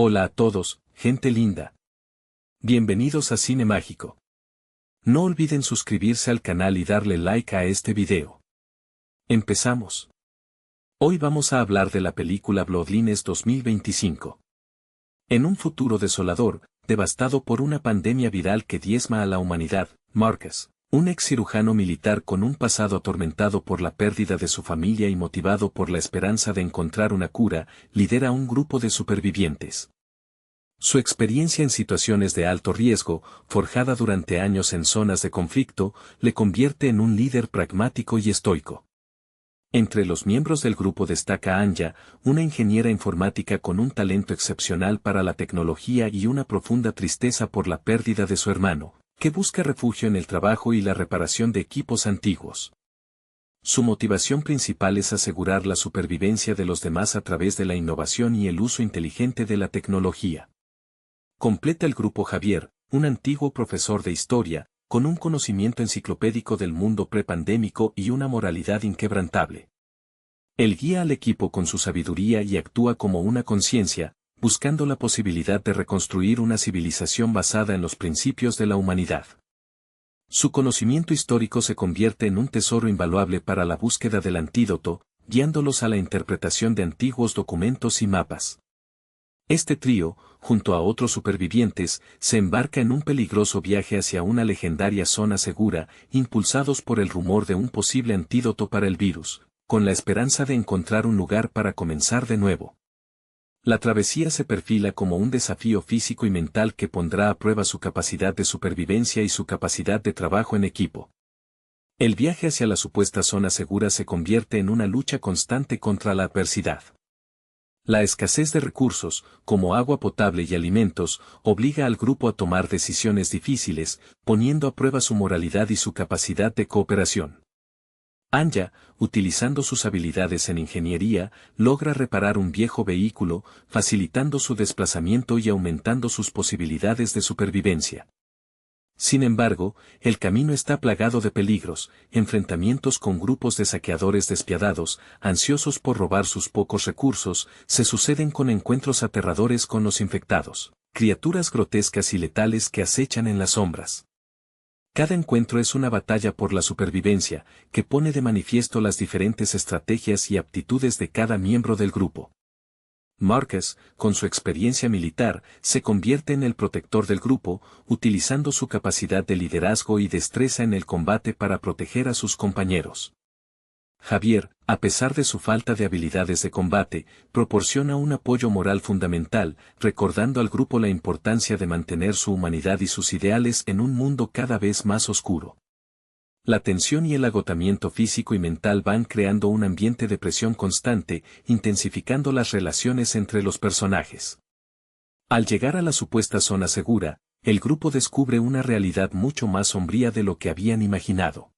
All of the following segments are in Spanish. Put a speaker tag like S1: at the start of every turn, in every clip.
S1: Hola a todos, gente linda. Bienvenidos a Cine Mágico. No olviden suscribirse al canal y darle like a este video. Empezamos. Hoy vamos a hablar de la película Bloodlines 2025. En un futuro desolador, devastado por una pandemia viral que diezma a la humanidad, Marcus, un ex cirujano militar con un pasado atormentado por la pérdida de su familia y motivado por la esperanza de encontrar una cura, lidera un grupo de supervivientes. Su experiencia en situaciones de alto riesgo, forjada durante años en zonas de conflicto, le convierte en un líder pragmático y estoico. Entre los miembros del grupo destaca Anya, una ingeniera informática con un talento excepcional para la tecnología y una profunda tristeza por la pérdida de su hermano, que busca refugio en el trabajo y la reparación de equipos antiguos. Su motivación principal es asegurar la supervivencia de los demás a través de la innovación y el uso inteligente de la tecnología. Completa el grupo Javier, un antiguo profesor de historia, con un conocimiento enciclopédico del mundo prepandémico y una moralidad inquebrantable. Él guía al equipo con su sabiduría y actúa como una conciencia, buscando la posibilidad de reconstruir una civilización basada en los principios de la humanidad. Su conocimiento histórico se convierte en un tesoro invaluable para la búsqueda del antídoto, guiándolos a la interpretación de antiguos documentos y mapas. Este trío, junto a otros supervivientes, se embarca en un peligroso viaje hacia una legendaria zona segura, impulsados por el rumor de un posible antídoto para el virus, con la esperanza de encontrar un lugar para comenzar de nuevo. La travesía se perfila como un desafío físico y mental que pondrá a prueba su capacidad de supervivencia y su capacidad de trabajo en equipo. El viaje hacia la supuesta zona segura se convierte en una lucha constante contra la adversidad. La escasez de recursos, como agua potable y alimentos, obliga al grupo a tomar decisiones difíciles, poniendo a prueba su moralidad y su capacidad de cooperación. Anya, utilizando sus habilidades en ingeniería, logra reparar un viejo vehículo, facilitando su desplazamiento y aumentando sus posibilidades de supervivencia. Sin embargo, el camino está plagado de peligros, enfrentamientos con grupos de saqueadores despiadados, ansiosos por robar sus pocos recursos, se suceden con encuentros aterradores con los infectados, criaturas grotescas y letales que acechan en las sombras. Cada encuentro es una batalla por la supervivencia, que pone de manifiesto las diferentes estrategias y aptitudes de cada miembro del grupo. Marcus, con su experiencia militar, se convierte en el protector del grupo, utilizando su capacidad de liderazgo y destreza en el combate para proteger a sus compañeros. Javier, a pesar de su falta de habilidades de combate, proporciona un apoyo moral fundamental, recordando al grupo la importancia de mantener su humanidad y sus ideales en un mundo cada vez más oscuro. La tensión y el agotamiento físico y mental van creando un ambiente de presión constante, intensificando las relaciones entre los personajes. Al llegar a la supuesta zona segura, el grupo descubre una realidad mucho más sombría de lo que habían imaginado.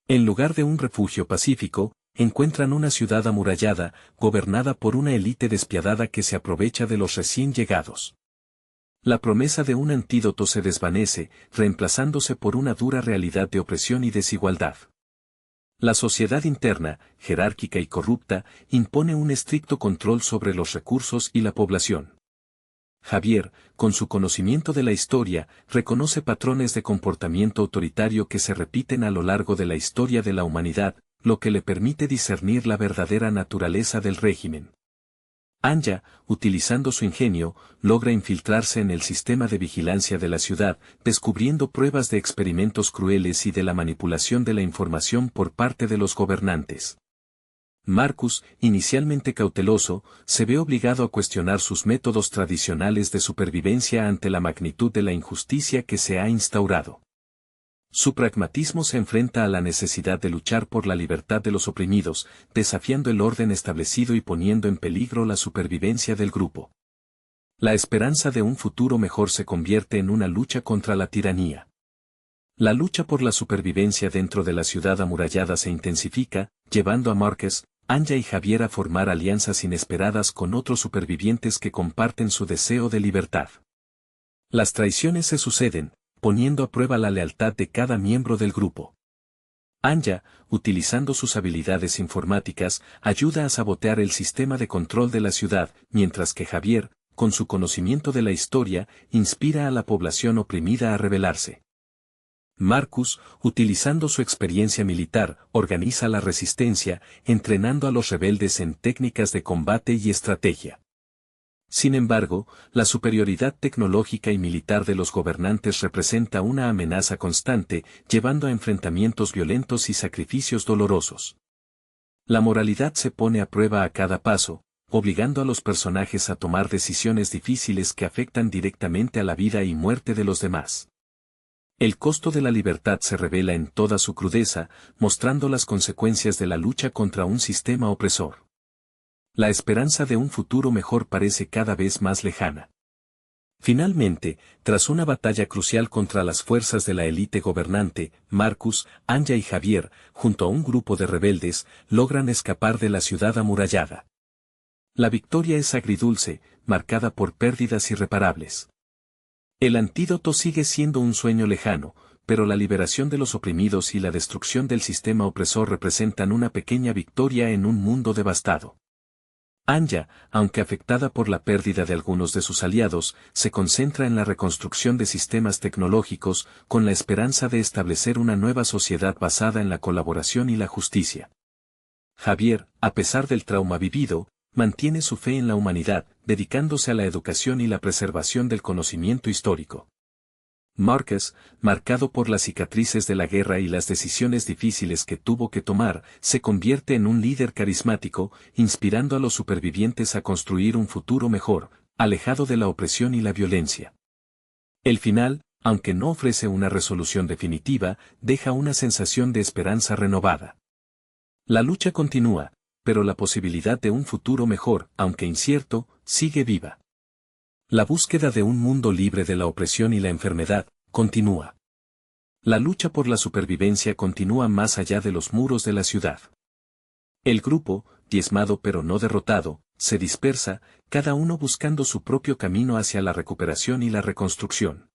S1: En lugar de un refugio pacífico, encuentran una ciudad amurallada, gobernada por una élite despiadada que se aprovecha de los recién llegados. La promesa de un antídoto se desvanece, reemplazándose por una dura realidad de opresión y desigualdad. La sociedad interna, jerárquica y corrupta, impone un estricto control sobre los recursos y la población. Javier, con su conocimiento de la historia, reconoce patrones de comportamiento autoritario que se repiten a lo largo de la historia de la humanidad, lo que le permite discernir la verdadera naturaleza del régimen. Anya, utilizando su ingenio, logra infiltrarse en el sistema de vigilancia de la ciudad, descubriendo pruebas de experimentos crueles y de la manipulación de la información por parte de los gobernantes. Marcus, inicialmente cauteloso, se ve obligado a cuestionar sus métodos tradicionales de supervivencia ante la magnitud de la injusticia que se ha instaurado. Su pragmatismo se enfrenta a la necesidad de luchar por la libertad de los oprimidos, desafiando el orden establecido y poniendo en peligro la supervivencia del grupo. La esperanza de un futuro mejor se convierte en una lucha contra la tiranía. La lucha por la supervivencia dentro de la ciudad amurallada se intensifica, llevando a Marcus, Anya y Javier a formar alianzas inesperadas con otros supervivientes que comparten su deseo de libertad. Las traiciones se suceden, poniendo a prueba la lealtad de cada miembro del grupo. Anya, utilizando sus habilidades informáticas, ayuda a sabotear el sistema de control de la ciudad, mientras que Javier, con su conocimiento de la historia, inspira a la población oprimida a rebelarse. Marcus, utilizando su experiencia militar, organiza la resistencia, entrenando a los rebeldes en técnicas de combate y estrategia. Sin embargo, la superioridad tecnológica y militar de los gobernantes representa una amenaza constante, llevando a enfrentamientos violentos y sacrificios dolorosos. La moralidad se pone a prueba a cada paso, obligando a los personajes a tomar decisiones difíciles que afectan directamente a la vida y muerte de los demás. El costo de la libertad se revela en toda su crudeza, mostrando las consecuencias de la lucha contra un sistema opresor. La esperanza de un futuro mejor parece cada vez más lejana. Finalmente, tras una batalla crucial contra las fuerzas de la élite gobernante, Marcus, Anya y Javier, junto a un grupo de rebeldes, logran escapar de la ciudad amurallada. La victoria es agridulce, marcada por pérdidas irreparables. El antídoto sigue siendo un sueño lejano, pero la liberación de los oprimidos y la destrucción del sistema opresor representan una pequeña victoria en un mundo devastado. Anya, aunque afectada por la pérdida de algunos de sus aliados, se concentra en la reconstrucción de sistemas tecnológicos, con la esperanza de establecer una nueva sociedad basada en la colaboración y la justicia. Javier, a pesar del trauma vivido, mantiene su fe en la humanidad, dedicándose a la educación y la preservación del conocimiento histórico. Marcus, marcado por las cicatrices de la guerra y las decisiones difíciles que tuvo que tomar, se convierte en un líder carismático, inspirando a los supervivientes a construir un futuro mejor, alejado de la opresión y la violencia. El final, aunque no ofrece una resolución definitiva, deja una sensación de esperanza renovada. La lucha continúa, pero la posibilidad de un futuro mejor, aunque incierto, sigue viva. La búsqueda de un mundo libre de la opresión y la enfermedad, continúa. La lucha por la supervivencia continúa más allá de los muros de la ciudad. El grupo, diezmado pero no derrotado, se dispersa, cada uno buscando su propio camino hacia la recuperación y la reconstrucción.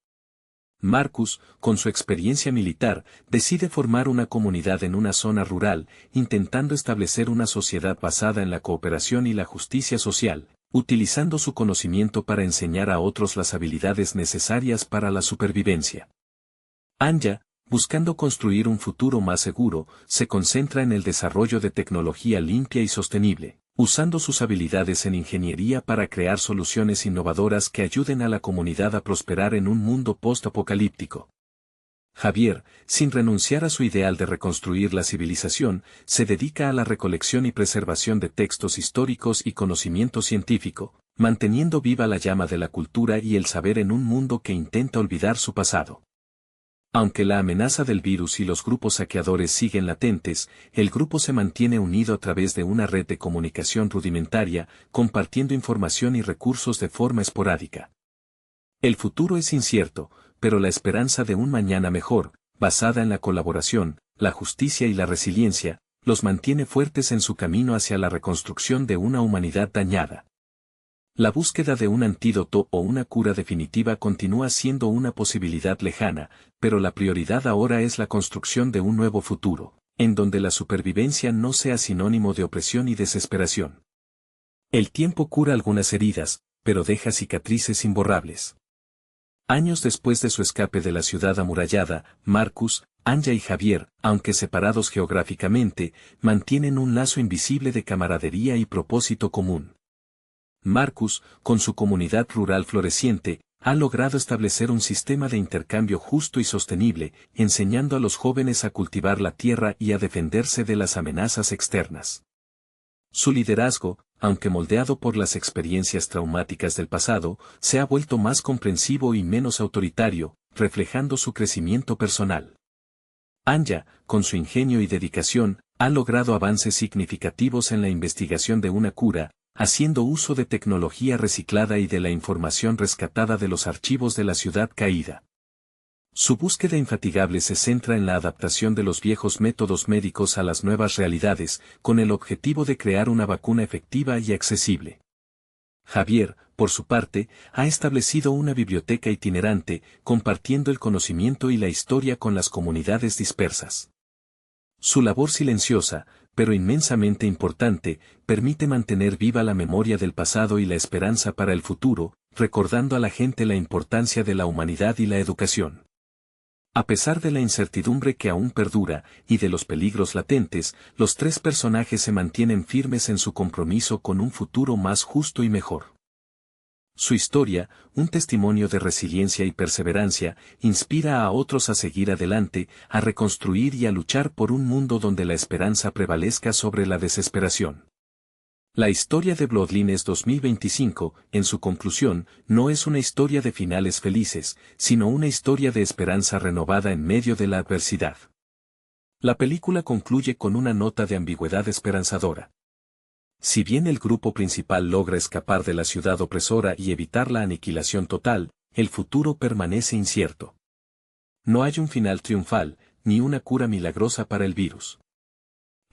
S1: Marcus, con su experiencia militar, decide formar una comunidad en una zona rural, intentando establecer una sociedad basada en la cooperación y la justicia social, utilizando su conocimiento para enseñar a otros las habilidades necesarias para la supervivencia. Anya, buscando construir un futuro más seguro, se concentra en el desarrollo de tecnología limpia y sostenible, usando sus habilidades en ingeniería para crear soluciones innovadoras que ayuden a la comunidad a prosperar en un mundo post-apocalíptico. Javier, sin renunciar a su ideal de reconstruir la civilización, se dedica a la recolección y preservación de textos históricos y conocimiento científico, manteniendo viva la llama de la cultura y el saber en un mundo que intenta olvidar su pasado. Aunque la amenaza del virus y los grupos saqueadores siguen latentes, el grupo se mantiene unido a través de una red de comunicación rudimentaria, compartiendo información y recursos de forma esporádica. El futuro es incierto, pero la esperanza de un mañana mejor, basada en la colaboración, la justicia y la resiliencia, los mantiene fuertes en su camino hacia la reconstrucción de una humanidad dañada. La búsqueda de un antídoto o una cura definitiva continúa siendo una posibilidad lejana, pero la prioridad ahora es la construcción de un nuevo futuro, en donde la supervivencia no sea sinónimo de opresión y desesperación. El tiempo cura algunas heridas, pero deja cicatrices imborrables. Años después de su escape de la ciudad amurallada, Marcus, Anya y Javier, aunque separados geográficamente, mantienen un lazo invisible de camaradería y propósito común. Marcus, con su comunidad rural floreciente, ha logrado establecer un sistema de intercambio justo y sostenible, enseñando a los jóvenes a cultivar la tierra y a defenderse de las amenazas externas. Su liderazgo, aunque moldeado por las experiencias traumáticas del pasado, se ha vuelto más comprensivo y menos autoritario, reflejando su crecimiento personal. Anya, con su ingenio y dedicación, ha logrado avances significativos en la investigación de una cura, haciendo uso de tecnología reciclada y de la información rescatada de los archivos de la ciudad caída. Su búsqueda infatigable se centra en la adaptación de los viejos métodos médicos a las nuevas realidades, con el objetivo de crear una vacuna efectiva y accesible. Javier, por su parte, ha establecido una biblioteca itinerante, compartiendo el conocimiento y la historia con las comunidades dispersas. Su labor silenciosa, pero inmensamente importante, permite mantener viva la memoria del pasado y la esperanza para el futuro, recordando a la gente la importancia de la humanidad y la educación. A pesar de la incertidumbre que aún perdura, y de los peligros latentes, los tres personajes se mantienen firmes en su compromiso con un futuro más justo y mejor. Su historia, un testimonio de resiliencia y perseverancia, inspira a otros a seguir adelante, a reconstruir y a luchar por un mundo donde la esperanza prevalezca sobre la desesperación. La historia de Bloodlines 2025, en su conclusión, no es una historia de finales felices, sino una historia de esperanza renovada en medio de la adversidad. La película concluye con una nota de ambigüedad esperanzadora. Si bien el grupo principal logra escapar de la ciudad opresora y evitar la aniquilación total, el futuro permanece incierto. No hay un final triunfal, ni una cura milagrosa para el virus.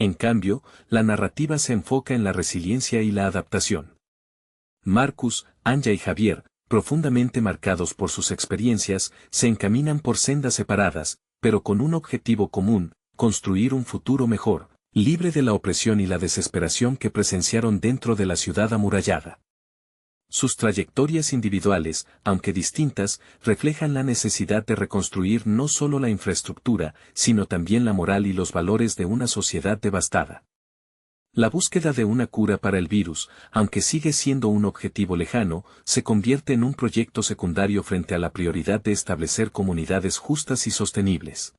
S1: En cambio, la narrativa se enfoca en la resiliencia y la adaptación. Marcus, Anya y Javier, profundamente marcados por sus experiencias, se encaminan por sendas separadas, pero con un objetivo común: construir un futuro mejor, libre de la opresión y la desesperación que presenciaron dentro de la ciudad amurallada. Sus trayectorias individuales, aunque distintas, reflejan la necesidad de reconstruir no solo la infraestructura, sino también la moral y los valores de una sociedad devastada. La búsqueda de una cura para el virus, aunque sigue siendo un objetivo lejano, se convierte en un proyecto secundario frente a la prioridad de establecer comunidades justas y sostenibles.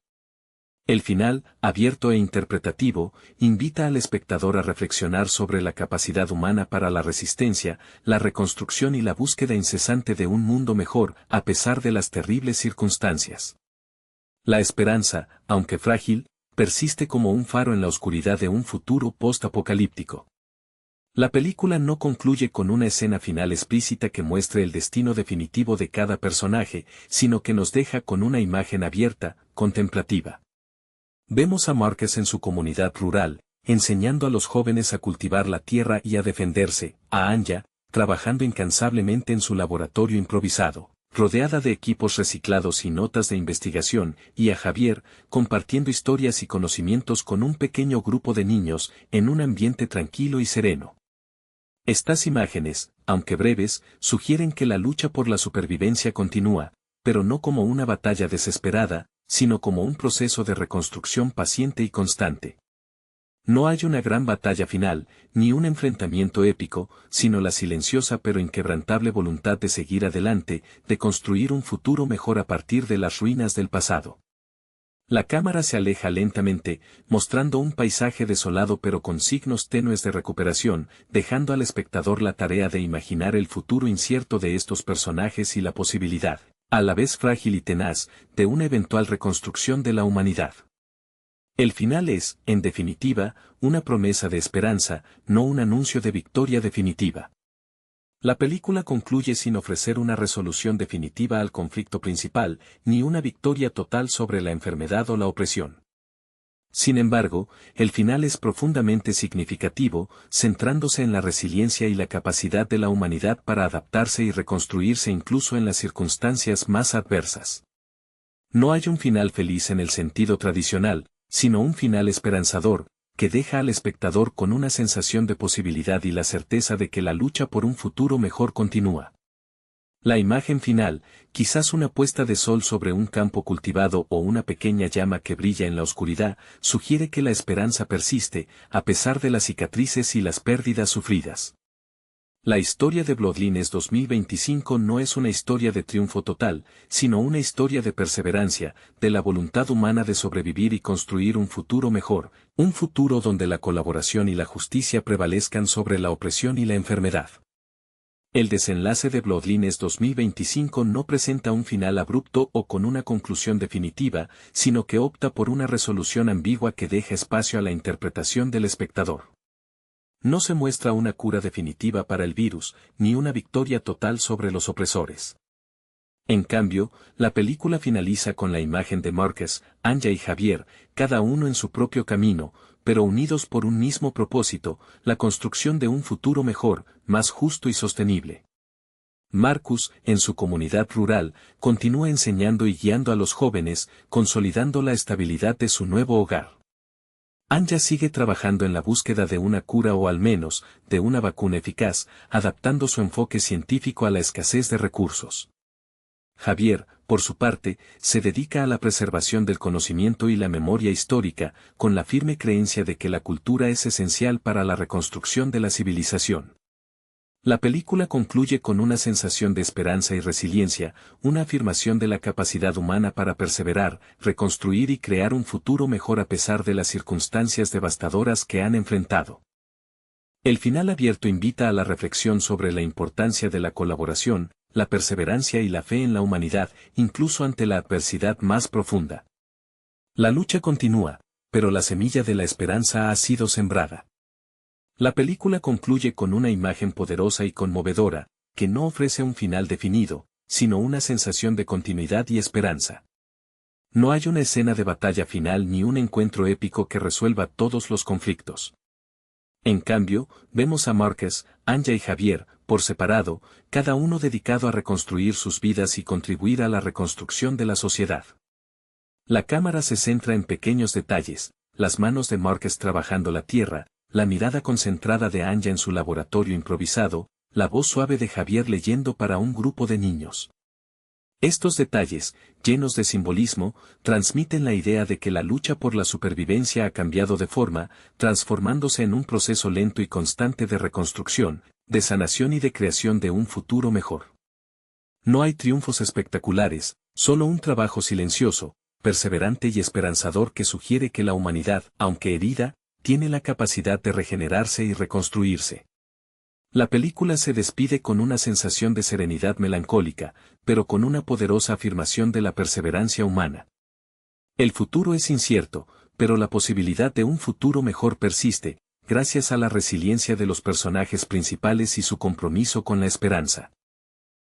S1: El final, abierto e interpretativo, invita al espectador a reflexionar sobre la capacidad humana para la resistencia, la reconstrucción y la búsqueda incesante de un mundo mejor, a pesar de las terribles circunstancias. La esperanza, aunque frágil, persiste como un faro en la oscuridad de un futuro post-apocalíptico. La película no concluye con una escena final explícita que muestre el destino definitivo de cada personaje, sino que nos deja con una imagen abierta, contemplativa. Vemos a Marcus en su comunidad rural, enseñando a los jóvenes a cultivar la tierra y a defenderse, a Anya, trabajando incansablemente en su laboratorio improvisado, rodeada de equipos reciclados y notas de investigación, y a Javier, compartiendo historias y conocimientos con un pequeño grupo de niños, en un ambiente tranquilo y sereno. Estas imágenes, aunque breves, sugieren que la lucha por la supervivencia continúa, pero no como una batalla desesperada, sino como un proceso de reconstrucción paciente y constante. No hay una gran batalla final, ni un enfrentamiento épico, sino la silenciosa pero inquebrantable voluntad de seguir adelante, de construir un futuro mejor a partir de las ruinas del pasado. La cámara se aleja lentamente, mostrando un paisaje desolado pero con signos tenues de recuperación, dejando al espectador la tarea de imaginar el futuro incierto de estos personajes y la posibilidad, a la vez frágil y tenaz, de una eventual reconstrucción de la humanidad. El final es, en definitiva, una promesa de esperanza, no un anuncio de victoria definitiva. La película concluye sin ofrecer una resolución definitiva al conflicto principal, ni una victoria total sobre la enfermedad o la opresión. Sin embargo, el final es profundamente significativo, centrándose en la resiliencia y la capacidad de la humanidad para adaptarse y reconstruirse incluso en las circunstancias más adversas. No hay un final feliz en el sentido tradicional, sino un final esperanzador, que deja al espectador con una sensación de posibilidad y la certeza de que la lucha por un futuro mejor continúa. La imagen final, quizás una puesta de sol sobre un campo cultivado o una pequeña llama que brilla en la oscuridad, sugiere que la esperanza persiste, a pesar de las cicatrices y las pérdidas sufridas. La historia de Bloodlines 2025 no es una historia de triunfo total, sino una historia de perseverancia, de la voluntad humana de sobrevivir y construir un futuro mejor, un futuro donde la colaboración y la justicia prevalezcan sobre la opresión y la enfermedad. El desenlace de Bloodlines 2025 no presenta un final abrupto o con una conclusión definitiva, sino que opta por una resolución ambigua que deja espacio a la interpretación del espectador. No se muestra una cura definitiva para el virus, ni una victoria total sobre los opresores. En cambio, la película finaliza con la imagen de Marcus, Anya y Javier, cada uno en su propio camino, pero unidos por un mismo propósito, la construcción de un futuro mejor, más justo y sostenible. Marcus, en su comunidad rural, continúa enseñando y guiando a los jóvenes, consolidando la estabilidad de su nuevo hogar. Anya sigue trabajando en la búsqueda de una cura o al menos, de una vacuna eficaz, adaptando su enfoque científico a la escasez de recursos. Javier, por su parte, se dedica a la preservación del conocimiento y la memoria histórica, con la firme creencia de que la cultura es esencial para la reconstrucción de la civilización. La película concluye con una sensación de esperanza y resiliencia, una afirmación de la capacidad humana para perseverar, reconstruir y crear un futuro mejor a pesar de las circunstancias devastadoras que han enfrentado. El final abierto invita a la reflexión sobre la importancia de la colaboración, la perseverancia y la fe en la humanidad, incluso ante la adversidad más profunda. La lucha continúa, pero la semilla de la esperanza ha sido sembrada. La película concluye con una imagen poderosa y conmovedora, que no ofrece un final definido, sino una sensación de continuidad y esperanza. No hay una escena de batalla final ni un encuentro épico que resuelva todos los conflictos. En cambio, vemos a Marcus, Anya y Javier, por separado, cada uno dedicado a reconstruir sus vidas y contribuir a la reconstrucción de la sociedad. La cámara se centra en pequeños detalles, las manos de Marcus trabajando la tierra, la mirada concentrada de Anya en su laboratorio improvisado, la voz suave de Javier leyendo para un grupo de niños. Estos detalles, llenos de simbolismo, transmiten la idea de que la lucha por la supervivencia ha cambiado de forma, transformándose en un proceso lento y constante de reconstrucción, de sanación y de creación de un futuro mejor. No hay triunfos espectaculares, solo un trabajo silencioso, perseverante y esperanzador que sugiere que la humanidad, aunque herida, tiene la capacidad de regenerarse y reconstruirse. La película se despide con una sensación de serenidad melancólica, pero con una poderosa afirmación de la perseverancia humana. El futuro es incierto, pero la posibilidad de un futuro mejor persiste, gracias a la resiliencia de los personajes principales y su compromiso con la esperanza.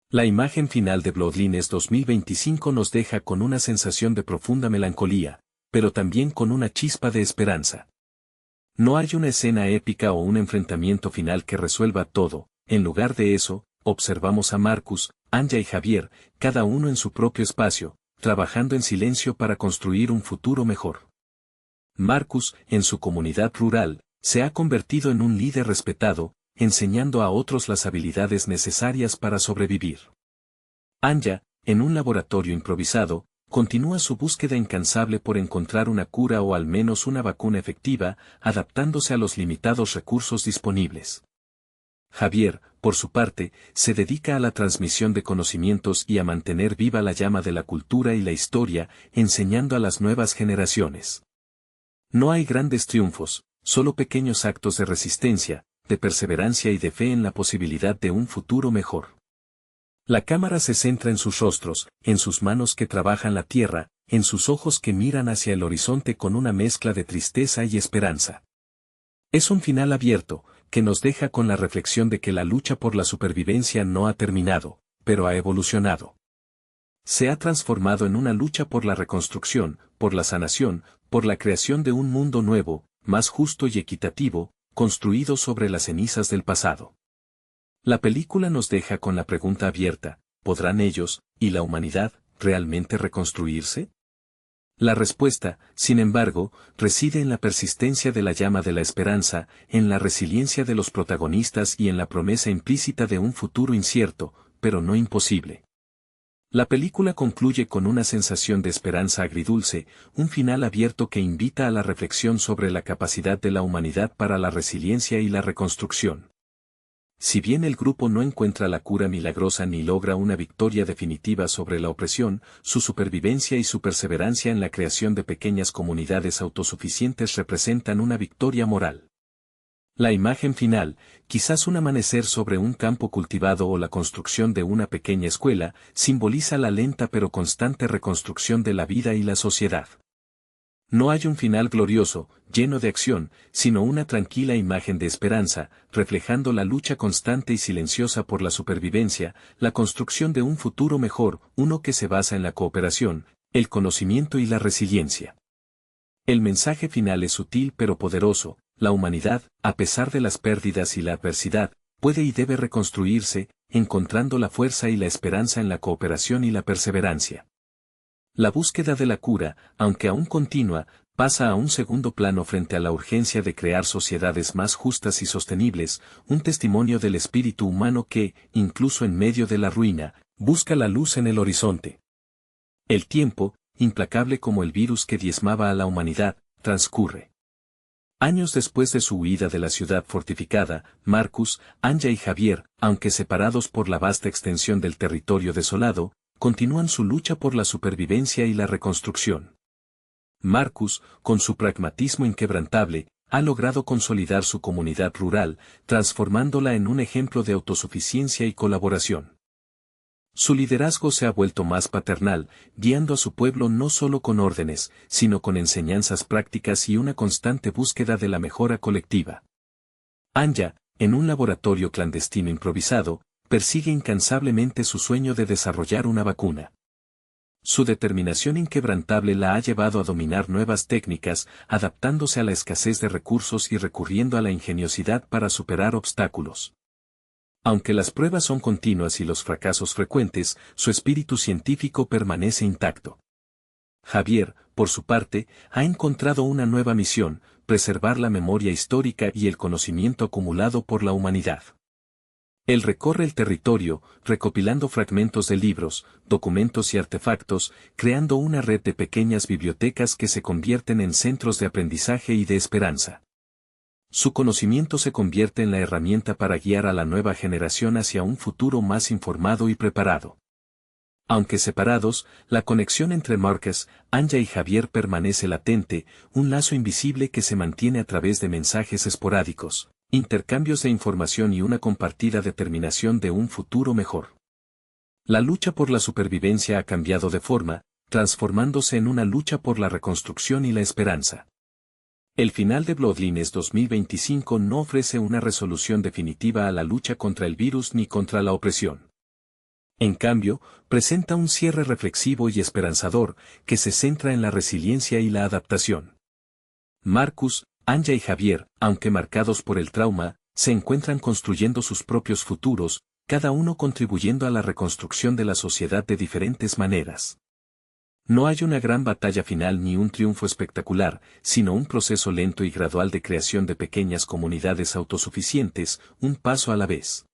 S1: La imagen final de Bloodlines 2025 nos deja con una sensación de profunda melancolía, pero también con una chispa de esperanza. No hay una escena épica o un enfrentamiento final que resuelva todo, en lugar de eso, observamos a Marcus, Anya y Javier, cada uno en su propio espacio, trabajando en silencio para construir un futuro mejor. Marcus, en su comunidad rural, se ha convertido en un líder respetado, enseñando a otros las habilidades necesarias para sobrevivir. Anya, en un laboratorio improvisado, continúa su búsqueda incansable por encontrar una cura o al menos una vacuna efectiva, adaptándose a los limitados recursos disponibles. Javier, por su parte, se dedica a la transmisión de conocimientos y a mantener viva la llama de la cultura y la historia, enseñando a las nuevas generaciones. No hay grandes triunfos, solo pequeños actos de resistencia, de perseverancia y de fe en la posibilidad de un futuro mejor. La cámara se centra en sus rostros, en sus manos que trabajan la tierra, en sus ojos que miran hacia el horizonte con una mezcla de tristeza y esperanza. Es un final abierto, que nos deja con la reflexión de que la lucha por la supervivencia no ha terminado, pero ha evolucionado. Se ha transformado en una lucha por la reconstrucción, por la sanación, por la creación de un mundo nuevo, más justo y equitativo, construido sobre las cenizas del pasado. La película nos deja con la pregunta abierta, ¿podrán ellos, y la humanidad, realmente reconstruirse? La respuesta, sin embargo, reside en la persistencia de la llama de la esperanza, en la resiliencia de los protagonistas y en la promesa implícita de un futuro incierto, pero no imposible. La película concluye con una sensación de esperanza agridulce, un final abierto que invita a la reflexión sobre la capacidad de la humanidad para la resiliencia y la reconstrucción. Si bien el grupo no encuentra la cura milagrosa ni logra una victoria definitiva sobre la opresión, su supervivencia y su perseverancia en la creación de pequeñas comunidades autosuficientes representan una victoria moral. La imagen final, quizás un amanecer sobre un campo cultivado o la construcción de una pequeña escuela, simboliza la lenta pero constante reconstrucción de la vida y la sociedad. No hay un final glorioso, lleno de acción, sino una tranquila imagen de esperanza, reflejando la lucha constante y silenciosa por la supervivencia, la construcción de un futuro mejor, uno que se basa en la cooperación, el conocimiento y la resiliencia. El mensaje final es sutil pero poderoso: la humanidad, a pesar de las pérdidas y la adversidad, puede y debe reconstruirse, encontrando la fuerza y la esperanza en la cooperación y la perseverancia. La búsqueda de la cura, aunque aún continua, pasa a un segundo plano frente a la urgencia de crear sociedades más justas y sostenibles, un testimonio del espíritu humano que, incluso en medio de la ruina, busca la luz en el horizonte. El tiempo, implacable como el virus que diezmaba a la humanidad, transcurre. Años después de su huida de la ciudad fortificada, Marcus, Anya y Javier, aunque separados por la vasta extensión del territorio desolado, continúan su lucha por la supervivencia y la reconstrucción. Marcus, con su pragmatismo inquebrantable, ha logrado consolidar su comunidad rural, transformándola en un ejemplo de autosuficiencia y colaboración. Su liderazgo se ha vuelto más paternal, guiando a su pueblo no solo con órdenes, sino con enseñanzas prácticas y una constante búsqueda de la mejora colectiva. Anya, en un laboratorio clandestino improvisado, persigue incansablemente su sueño de desarrollar una vacuna. Su determinación inquebrantable la ha llevado a dominar nuevas técnicas, adaptándose a la escasez de recursos y recurriendo a la ingeniosidad para superar obstáculos. Aunque las pruebas son continuas y los fracasos frecuentes, su espíritu científico permanece intacto. Javier, por su parte, ha encontrado una nueva misión: preservar la memoria histórica y el conocimiento acumulado por la humanidad. Él recorre el territorio, recopilando fragmentos de libros, documentos y artefactos, creando una red de pequeñas bibliotecas que se convierten en centros de aprendizaje y de esperanza. Su conocimiento se convierte en la herramienta para guiar a la nueva generación hacia un futuro más informado y preparado. Aunque separados, la conexión entre Marcus, Anya y Javier permanece latente, un lazo invisible que se mantiene a través de mensajes esporádicos, intercambios de información y una compartida determinación de un futuro mejor. La lucha por la supervivencia ha cambiado de forma, transformándose en una lucha por la reconstrucción y la esperanza. El final de Bloodlines 2025 no ofrece una resolución definitiva a la lucha contra el virus ni contra la opresión. En cambio, presenta un cierre reflexivo y esperanzador, que se centra en la resiliencia y la adaptación. Marcus, Anya y Javier, aunque marcados por el trauma, se encuentran construyendo sus propios futuros, cada uno contribuyendo a la reconstrucción de la sociedad de diferentes maneras. No hay una gran batalla final ni un triunfo espectacular, sino un proceso lento y gradual de creación de pequeñas comunidades autosuficientes, un paso a la vez.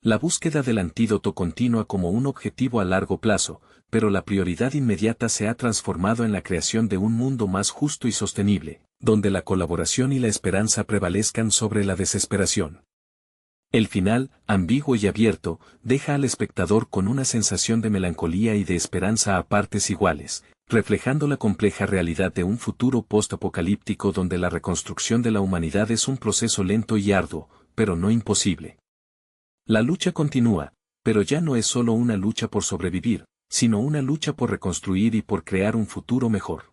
S1: La búsqueda del antídoto continúa como un objetivo a largo plazo, pero la prioridad inmediata se ha transformado en la creación de un mundo más justo y sostenible, donde la colaboración y la esperanza prevalezcan sobre la desesperación. El final, ambiguo y abierto, deja al espectador con una sensación de melancolía y de esperanza a partes iguales, reflejando la compleja realidad de un futuro post-apocalíptico donde la reconstrucción de la humanidad es un proceso lento y arduo, pero no imposible. La lucha continúa, pero ya no es solo una lucha por sobrevivir, sino una lucha por reconstruir y por crear un futuro mejor.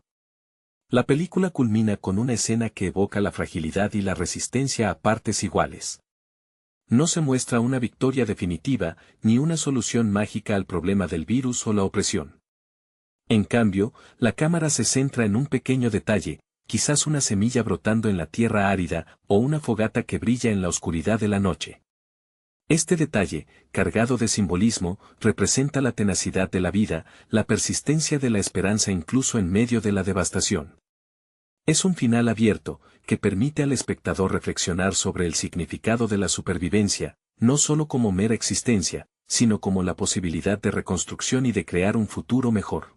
S1: La película culmina con una escena que evoca la fragilidad y la resistencia a partes iguales. No se muestra una victoria definitiva, ni una solución mágica al problema del virus o la opresión. En cambio, la cámara se centra en un pequeño detalle, quizás una semilla brotando en la tierra árida, o una fogata que brilla en la oscuridad de la noche. Este detalle, cargado de simbolismo, representa la tenacidad de la vida, la persistencia de la esperanza incluso en medio de la devastación. Es un final abierto, que permite al espectador reflexionar sobre el significado de la supervivencia, no solo como mera existencia, sino como la posibilidad de reconstrucción y de crear un futuro mejor.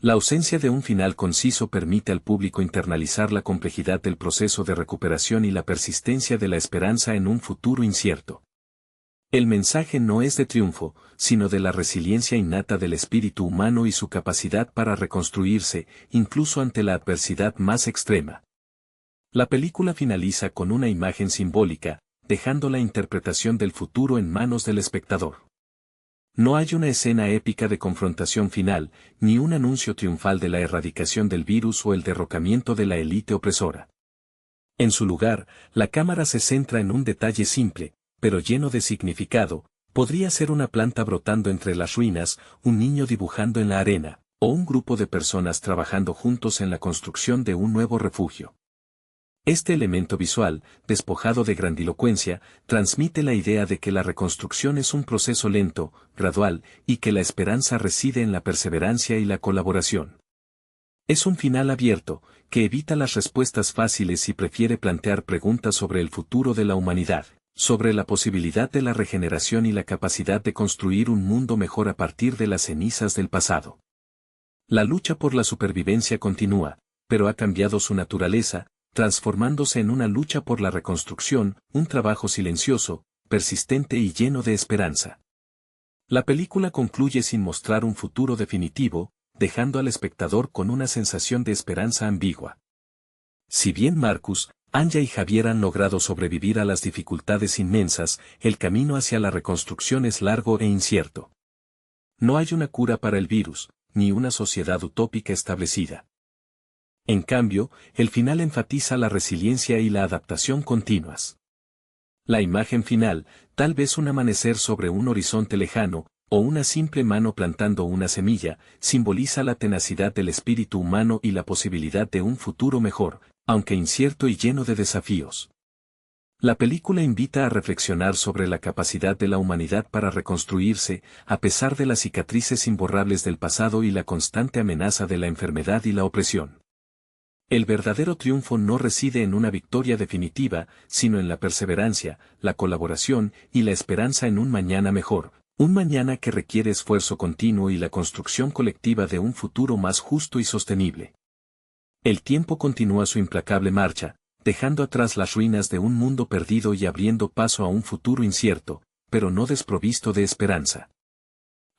S1: La ausencia de un final conciso permite al público internalizar la complejidad del proceso de recuperación y la persistencia de la esperanza en un futuro incierto. El mensaje no es de triunfo, sino de la resiliencia innata del espíritu humano y su capacidad para reconstruirse, incluso ante la adversidad más extrema. La película finaliza con una imagen simbólica, dejando la interpretación del futuro en manos del espectador. No hay una escena épica de confrontación final, ni un anuncio triunfal de la erradicación del virus o el derrocamiento de la élite opresora. En su lugar, la cámara se centra en un detalle simple, pero lleno de significado. Podría ser una planta brotando entre las ruinas, un niño dibujando en la arena, o un grupo de personas trabajando juntos en la construcción de un nuevo refugio. Este elemento visual, despojado de grandilocuencia, transmite la idea de que la reconstrucción es un proceso lento, gradual, y que la esperanza reside en la perseverancia y la colaboración. Es un final abierto, que evita las respuestas fáciles y prefiere plantear preguntas sobre el futuro de la humanidad, sobre la posibilidad de la regeneración y la capacidad de construir un mundo mejor a partir de las cenizas del pasado. La lucha por la supervivencia continúa, pero ha cambiado su naturaleza, transformándose en una lucha por la reconstrucción, un trabajo silencioso, persistente y lleno de esperanza. La película concluye sin mostrar un futuro definitivo, dejando al espectador con una sensación de esperanza ambigua. Si bien Marcus, Anya y Javier han logrado sobrevivir a las dificultades inmensas, el camino hacia la reconstrucción es largo e incierto. No hay una cura para el virus, ni una sociedad utópica establecida. En cambio, el final enfatiza la resiliencia y la adaptación continuas. La imagen final, tal vez un amanecer sobre un horizonte lejano, o una simple mano plantando una semilla, simboliza la tenacidad del espíritu humano y la posibilidad de un futuro mejor, aunque incierto y lleno de desafíos. La película invita a reflexionar sobre la capacidad de la humanidad para reconstruirse, a pesar de las cicatrices imborrables del pasado y la constante amenaza de la enfermedad y la opresión. El verdadero triunfo no reside en una victoria definitiva, sino en la perseverancia, la colaboración y la esperanza en un mañana mejor, un mañana que requiere esfuerzo continuo y la construcción colectiva de un futuro más justo y sostenible. El tiempo continúa su implacable marcha, dejando atrás las ruinas de un mundo perdido y abriendo paso a un futuro incierto, pero no desprovisto de esperanza.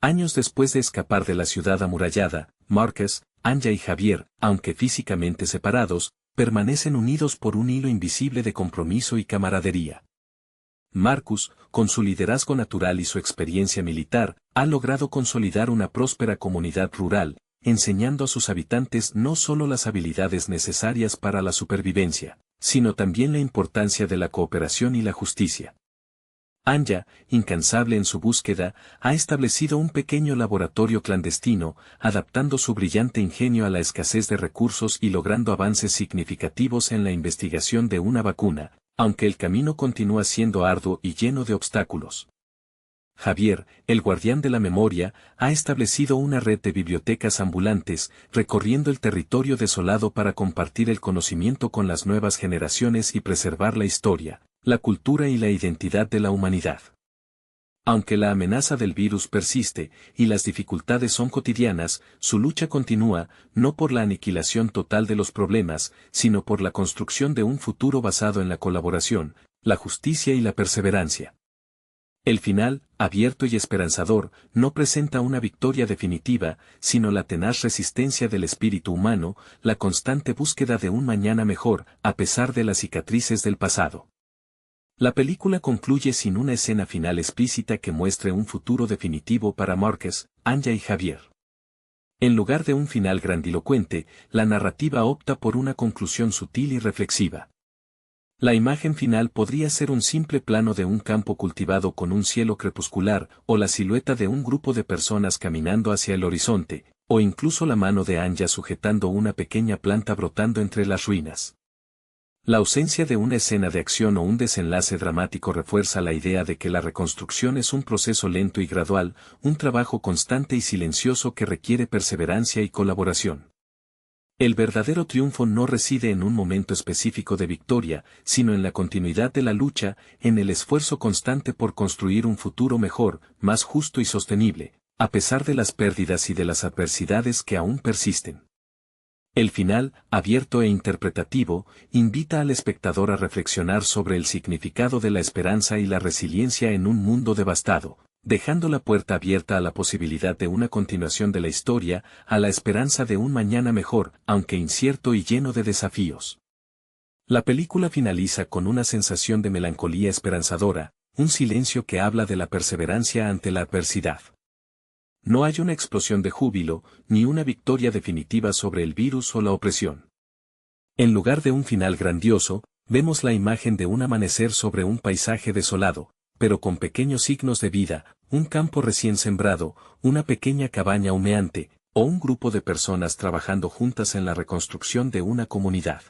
S1: Años después de escapar de la ciudad amurallada, Marcus, Anya y Javier, aunque físicamente separados, permanecen unidos por un hilo invisible de compromiso y camaradería. Marcus, con su liderazgo natural y su experiencia militar, ha logrado consolidar una próspera comunidad rural, enseñando a sus habitantes no solo las habilidades necesarias para la supervivencia, sino también la importancia de la cooperación y la justicia. Anya, incansable en su búsqueda, ha establecido un pequeño laboratorio clandestino, adaptando su brillante ingenio a la escasez de recursos y logrando avances significativos en la investigación de una vacuna, aunque el camino continúa siendo arduo y lleno de obstáculos. Javier, el guardián de la memoria, ha establecido una red de bibliotecas ambulantes, recorriendo el territorio desolado para compartir el conocimiento con las nuevas generaciones y preservar la historia, la cultura y la identidad de la humanidad. Aunque la amenaza del virus persiste, y las dificultades son cotidianas, su lucha continúa, no por la aniquilación total de los problemas, sino por la construcción de un futuro basado en la colaboración, la justicia y la perseverancia. El final, abierto y esperanzador, no presenta una victoria definitiva, sino la tenaz resistencia del espíritu humano, la constante búsqueda de un mañana mejor, a pesar de las cicatrices del pasado. La película concluye sin una escena final explícita que muestre un futuro definitivo para Marcus, Anya y Javier. En lugar de un final grandilocuente, la narrativa opta por una conclusión sutil y reflexiva. La imagen final podría ser un simple plano de un campo cultivado con un cielo crepuscular, o la silueta de un grupo de personas caminando hacia el horizonte, o incluso la mano de Anya sujetando una pequeña planta brotando entre las ruinas. La ausencia de una escena de acción o un desenlace dramático refuerza la idea de que la reconstrucción es un proceso lento y gradual, un trabajo constante y silencioso que requiere perseverancia y colaboración. El verdadero triunfo no reside en un momento específico de victoria, sino en la continuidad de la lucha, en el esfuerzo constante por construir un futuro mejor, más justo y sostenible, a pesar de las pérdidas y de las adversidades que aún persisten. El final, abierto e interpretativo, invita al espectador a reflexionar sobre el significado de la esperanza y la resiliencia en un mundo devastado, dejando la puerta abierta a la posibilidad de una continuación de la historia, a la esperanza de un mañana mejor, aunque incierto y lleno de desafíos. La película finaliza con una sensación de melancolía esperanzadora, un silencio que habla de la perseverancia ante la adversidad. No hay una explosión de júbilo, ni una victoria definitiva sobre el virus o la opresión. En lugar de un final grandioso, vemos la imagen de un amanecer sobre un paisaje desolado, pero con pequeños signos de vida, un campo recién sembrado, una pequeña cabaña humeante, o un grupo de personas trabajando juntas en la reconstrucción de una comunidad.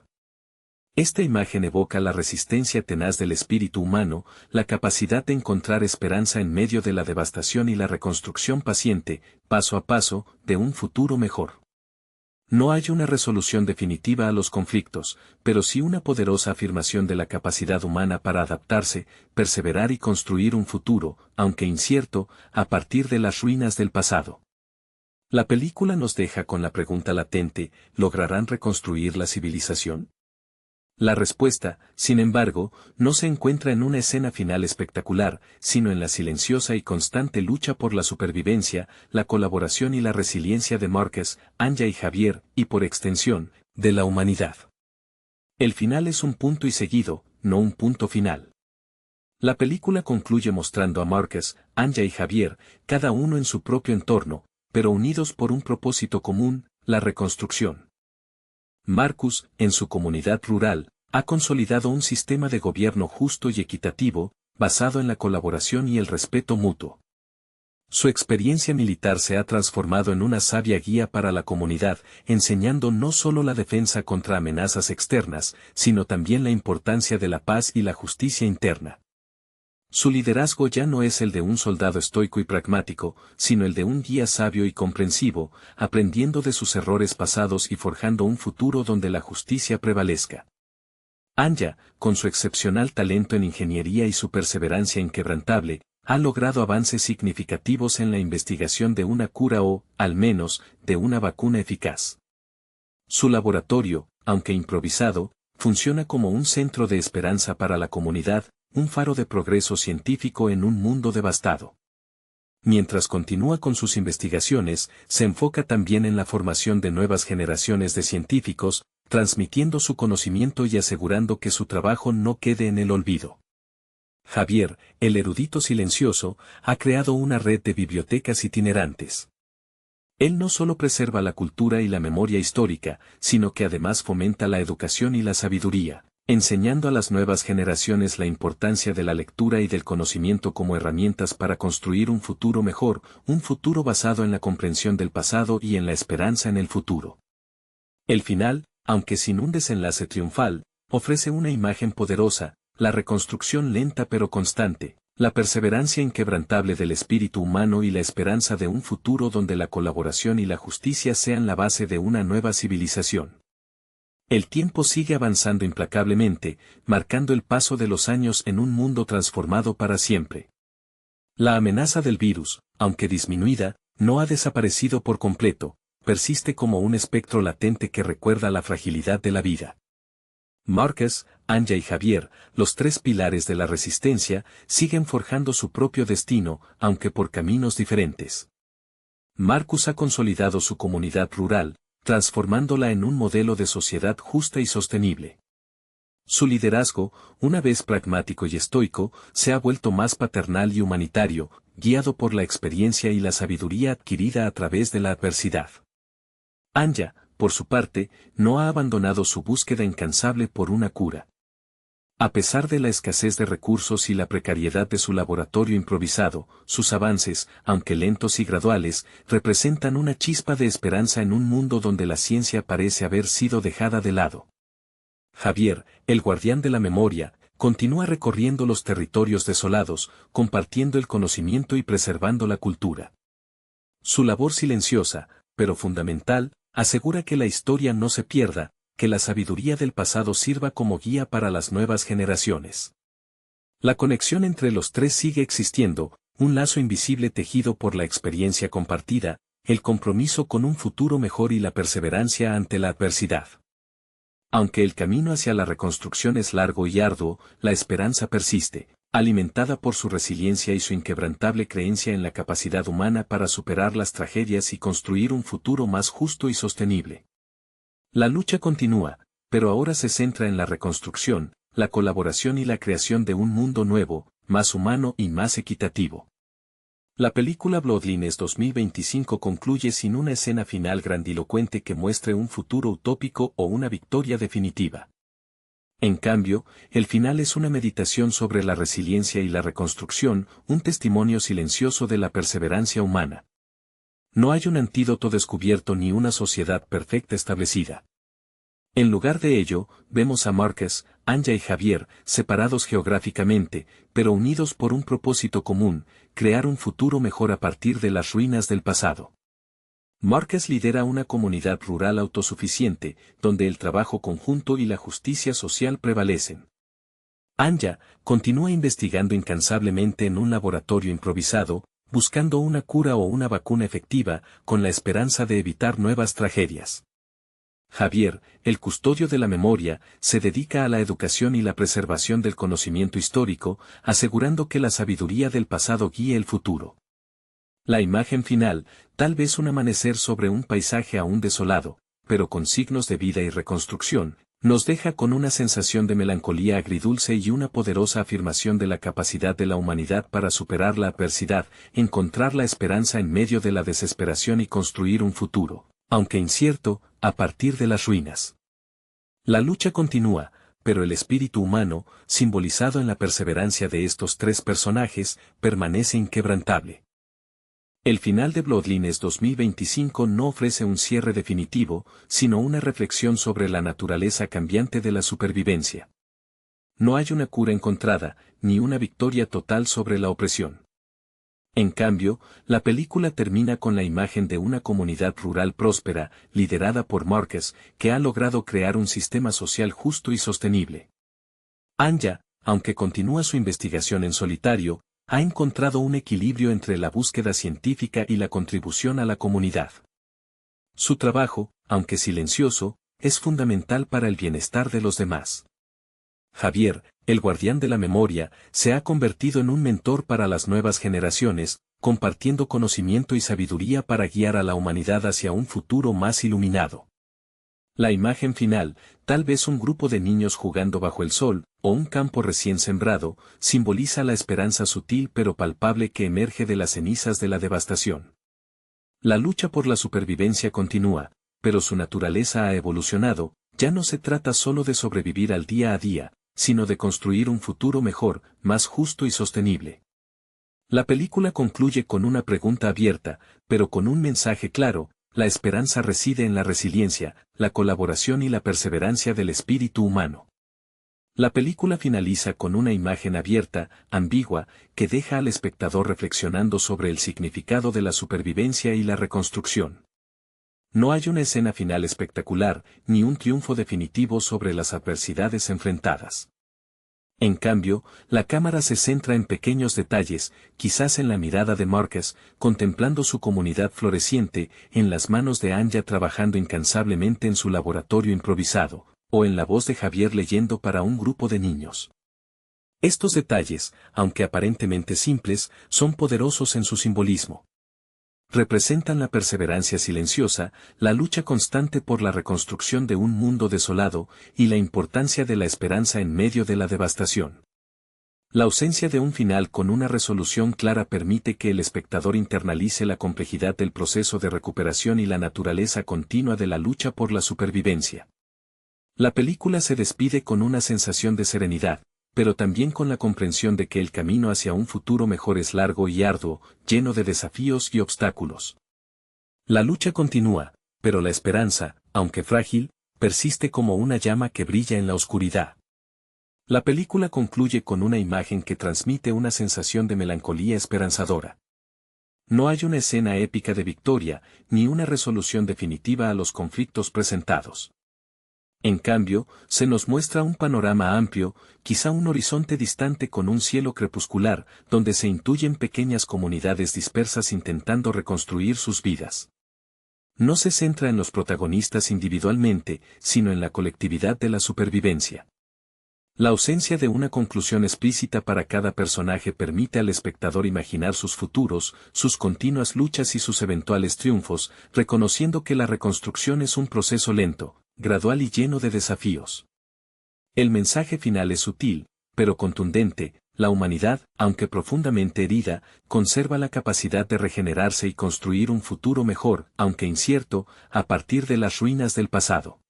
S1: Esta imagen evoca la resistencia tenaz del espíritu humano, la capacidad de encontrar esperanza en medio de la devastación y la reconstrucción paciente, paso a paso, de un futuro mejor. No hay una resolución definitiva a los conflictos, pero sí una poderosa afirmación de la capacidad humana para adaptarse, perseverar y construir un futuro, aunque incierto, a partir de las ruinas del pasado. La película nos deja con la pregunta latente, ¿lograrán reconstruir la civilización? La respuesta, sin embargo, no se encuentra en una escena final espectacular, sino en la silenciosa y constante lucha por la supervivencia, la colaboración y la resiliencia de Marcus, Anya y Javier, y por extensión, de la humanidad. El final es un punto y seguido, no un punto final. La película concluye mostrando a Marcus, Anya y Javier, cada uno en su propio entorno, pero unidos por un propósito común, la reconstrucción. Marcus, en su comunidad rural, ha consolidado un sistema de gobierno justo y equitativo, basado en la colaboración y el respeto mutuo. Su experiencia militar se ha transformado en una sabia guía para la comunidad, enseñando no solo la defensa contra amenazas externas, sino también la importancia de la paz y la justicia interna. Su liderazgo ya no es el de un soldado estoico y pragmático, sino el de un guía sabio y comprensivo, aprendiendo de sus errores pasados y forjando un futuro donde la justicia prevalezca. Anya, con su excepcional talento en ingeniería y su perseverancia inquebrantable, ha logrado avances significativos en la investigación de una cura o, al menos, de una vacuna eficaz. Su laboratorio, aunque improvisado, funciona como un centro de esperanza para la comunidad, un faro de progreso científico en un mundo devastado. Mientras continúa con sus investigaciones, se enfoca también en la formación de nuevas generaciones de científicos, transmitiendo su conocimiento y asegurando que su trabajo no quede en el olvido. Javier, el erudito silencioso, ha creado una red de bibliotecas itinerantes. Él no solo preserva la cultura y la memoria histórica, sino que además fomenta la educación y la sabiduría, enseñando a las nuevas generaciones la importancia de la lectura y del conocimiento como herramientas para construir un futuro mejor, un futuro basado en la comprensión del pasado y en la esperanza en el futuro. El final, aunque sin un desenlace triunfal, ofrece una imagen poderosa, la reconstrucción lenta pero constante, la perseverancia inquebrantable del espíritu humano y la esperanza de un futuro donde la colaboración y la justicia sean la base de una nueva civilización. El tiempo sigue avanzando implacablemente, marcando el paso de los años en un mundo transformado para siempre. La amenaza del virus, aunque disminuida, no ha desaparecido por completo, persiste como un espectro latente que recuerda la fragilidad de la vida. Marcus, Anya y Javier, los tres pilares de la resistencia, siguen forjando su propio destino, aunque por caminos diferentes. Marcus ha consolidado su comunidad rural, transformándola en un modelo de sociedad justa y sostenible. Su liderazgo, una vez pragmático y estoico, se ha vuelto más paternal y humanitario, guiado por la experiencia y la sabiduría adquirida a través de la adversidad. Anya, por su parte, no ha abandonado su búsqueda incansable por una cura. A pesar de la escasez de recursos y la precariedad de su laboratorio improvisado, sus avances, aunque lentos y graduales, representan una chispa de esperanza en un mundo donde la ciencia parece haber sido dejada de lado. Javier, el guardián de la memoria, continúa recorriendo los territorios desolados, compartiendo el conocimiento y preservando la cultura. Su labor silenciosa, pero fundamental, asegura que la historia no se pierda, que la sabiduría del pasado sirva como guía para las nuevas generaciones. La conexión entre los tres sigue existiendo, un lazo invisible tejido por la experiencia compartida, el compromiso con un futuro mejor y la perseverancia ante la adversidad. Aunque el camino hacia la reconstrucción es largo y arduo, la esperanza persiste, alimentada por su resiliencia y su inquebrantable creencia en la capacidad humana para superar las tragedias y construir un futuro más justo y sostenible. La lucha continúa, pero ahora se centra en la reconstrucción, la colaboración y la creación de un mundo nuevo, más humano y más equitativo. La película Bloodlines 2025 concluye sin una escena final grandilocuente que muestre un futuro utópico o una victoria definitiva. En cambio, el final es una meditación sobre la resiliencia y la reconstrucción, un testimonio silencioso de la perseverancia humana. No hay un antídoto descubierto ni una sociedad perfecta establecida. En lugar de ello, vemos a Marcus, Anya y Javier, separados geográficamente, pero unidos por un propósito común, crear un futuro mejor a partir de las ruinas del pasado. Marcus lidera una comunidad rural autosuficiente, donde el trabajo conjunto y la justicia social prevalecen. Anya continúa investigando incansablemente en un laboratorio improvisado, buscando una cura o una vacuna efectiva, con la esperanza de evitar nuevas tragedias. Javier, el custodio de la memoria, se dedica a la educación y la preservación del conocimiento histórico, asegurando que la sabiduría del pasado guíe el futuro. La imagen final, tal vez un amanecer sobre un paisaje aún desolado, pero con signos de vida y reconstrucción, nos deja con una sensación de melancolía agridulce y una poderosa afirmación de la capacidad de la humanidad para superar la adversidad, encontrar la esperanza en medio de la desesperación y construir un futuro, aunque incierto, a partir de las ruinas. La lucha continúa, pero el espíritu humano, simbolizado en la perseverancia de estos tres personajes, permanece inquebrantable. El final de Bloodlines 2025 no ofrece un cierre definitivo, sino una reflexión sobre la naturaleza cambiante de la supervivencia. No hay una cura encontrada, ni una victoria total sobre la opresión. En cambio, la película termina con la imagen de una comunidad rural próspera, liderada por Marcus, que ha logrado crear un sistema social justo y sostenible. Anya, aunque continúa su investigación en solitario, ha encontrado un equilibrio entre la búsqueda científica y la contribución a la comunidad. Su trabajo, aunque silencioso, es fundamental para el bienestar de los demás. Javier, el guardián de la memoria, se ha convertido en un mentor para las nuevas generaciones, compartiendo conocimiento y sabiduría para guiar a la humanidad hacia un futuro más iluminado. La imagen final, tal vez un grupo de niños jugando bajo el sol, o un campo recién sembrado, simboliza la esperanza sutil pero palpable que emerge de las cenizas de la devastación. La lucha por la supervivencia continúa, pero su naturaleza ha evolucionado, ya no se trata solo de sobrevivir al día a día, sino de construir un futuro mejor, más justo y sostenible. La película concluye con una pregunta abierta, pero con un mensaje claro: la esperanza reside en la resiliencia, la colaboración y la perseverancia del espíritu humano. La película finaliza con una imagen abierta, ambigua, que deja al espectador reflexionando sobre el significado de la supervivencia y la reconstrucción. No hay una escena final espectacular, ni un triunfo definitivo sobre las adversidades enfrentadas. En cambio, la cámara se centra en pequeños detalles, quizás en la mirada de Marcus, contemplando su comunidad floreciente, en las manos de Anya trabajando incansablemente en su laboratorio improvisado, o en la voz de Javier leyendo para un grupo de niños. Estos detalles, aunque aparentemente simples, son poderosos en su simbolismo. Representan la perseverancia silenciosa, la lucha constante por la reconstrucción de un mundo desolado, y la importancia de la esperanza en medio de la devastación. La ausencia de un final con una resolución clara permite que el espectador internalice la complejidad del proceso de recuperación y la naturaleza continua de la lucha por la supervivencia. La película se despide con una sensación de serenidad, pero también con la comprensión de que el camino hacia un futuro mejor es largo y arduo, lleno de desafíos y obstáculos. La lucha continúa, pero la esperanza, aunque frágil, persiste como una llama que brilla en la oscuridad. La película concluye con una imagen que transmite una sensación de melancolía esperanzadora. No hay una escena épica de victoria, ni una resolución definitiva a los conflictos presentados. En cambio, se nos muestra un panorama amplio, quizá un horizonte distante con un cielo crepuscular, donde se intuyen pequeñas comunidades dispersas intentando reconstruir sus vidas. No se centra en los protagonistas individualmente, sino en la colectividad de la supervivencia. La ausencia de una conclusión explícita para cada personaje permite al espectador imaginar sus futuros, sus continuas luchas y sus eventuales triunfos, reconociendo que la reconstrucción es un proceso lento, gradual y lleno de desafíos. El mensaje final es sutil, pero contundente: la humanidad, aunque profundamente herida, conserva la capacidad de regenerarse y construir un futuro mejor, aunque incierto, a partir de las ruinas del pasado.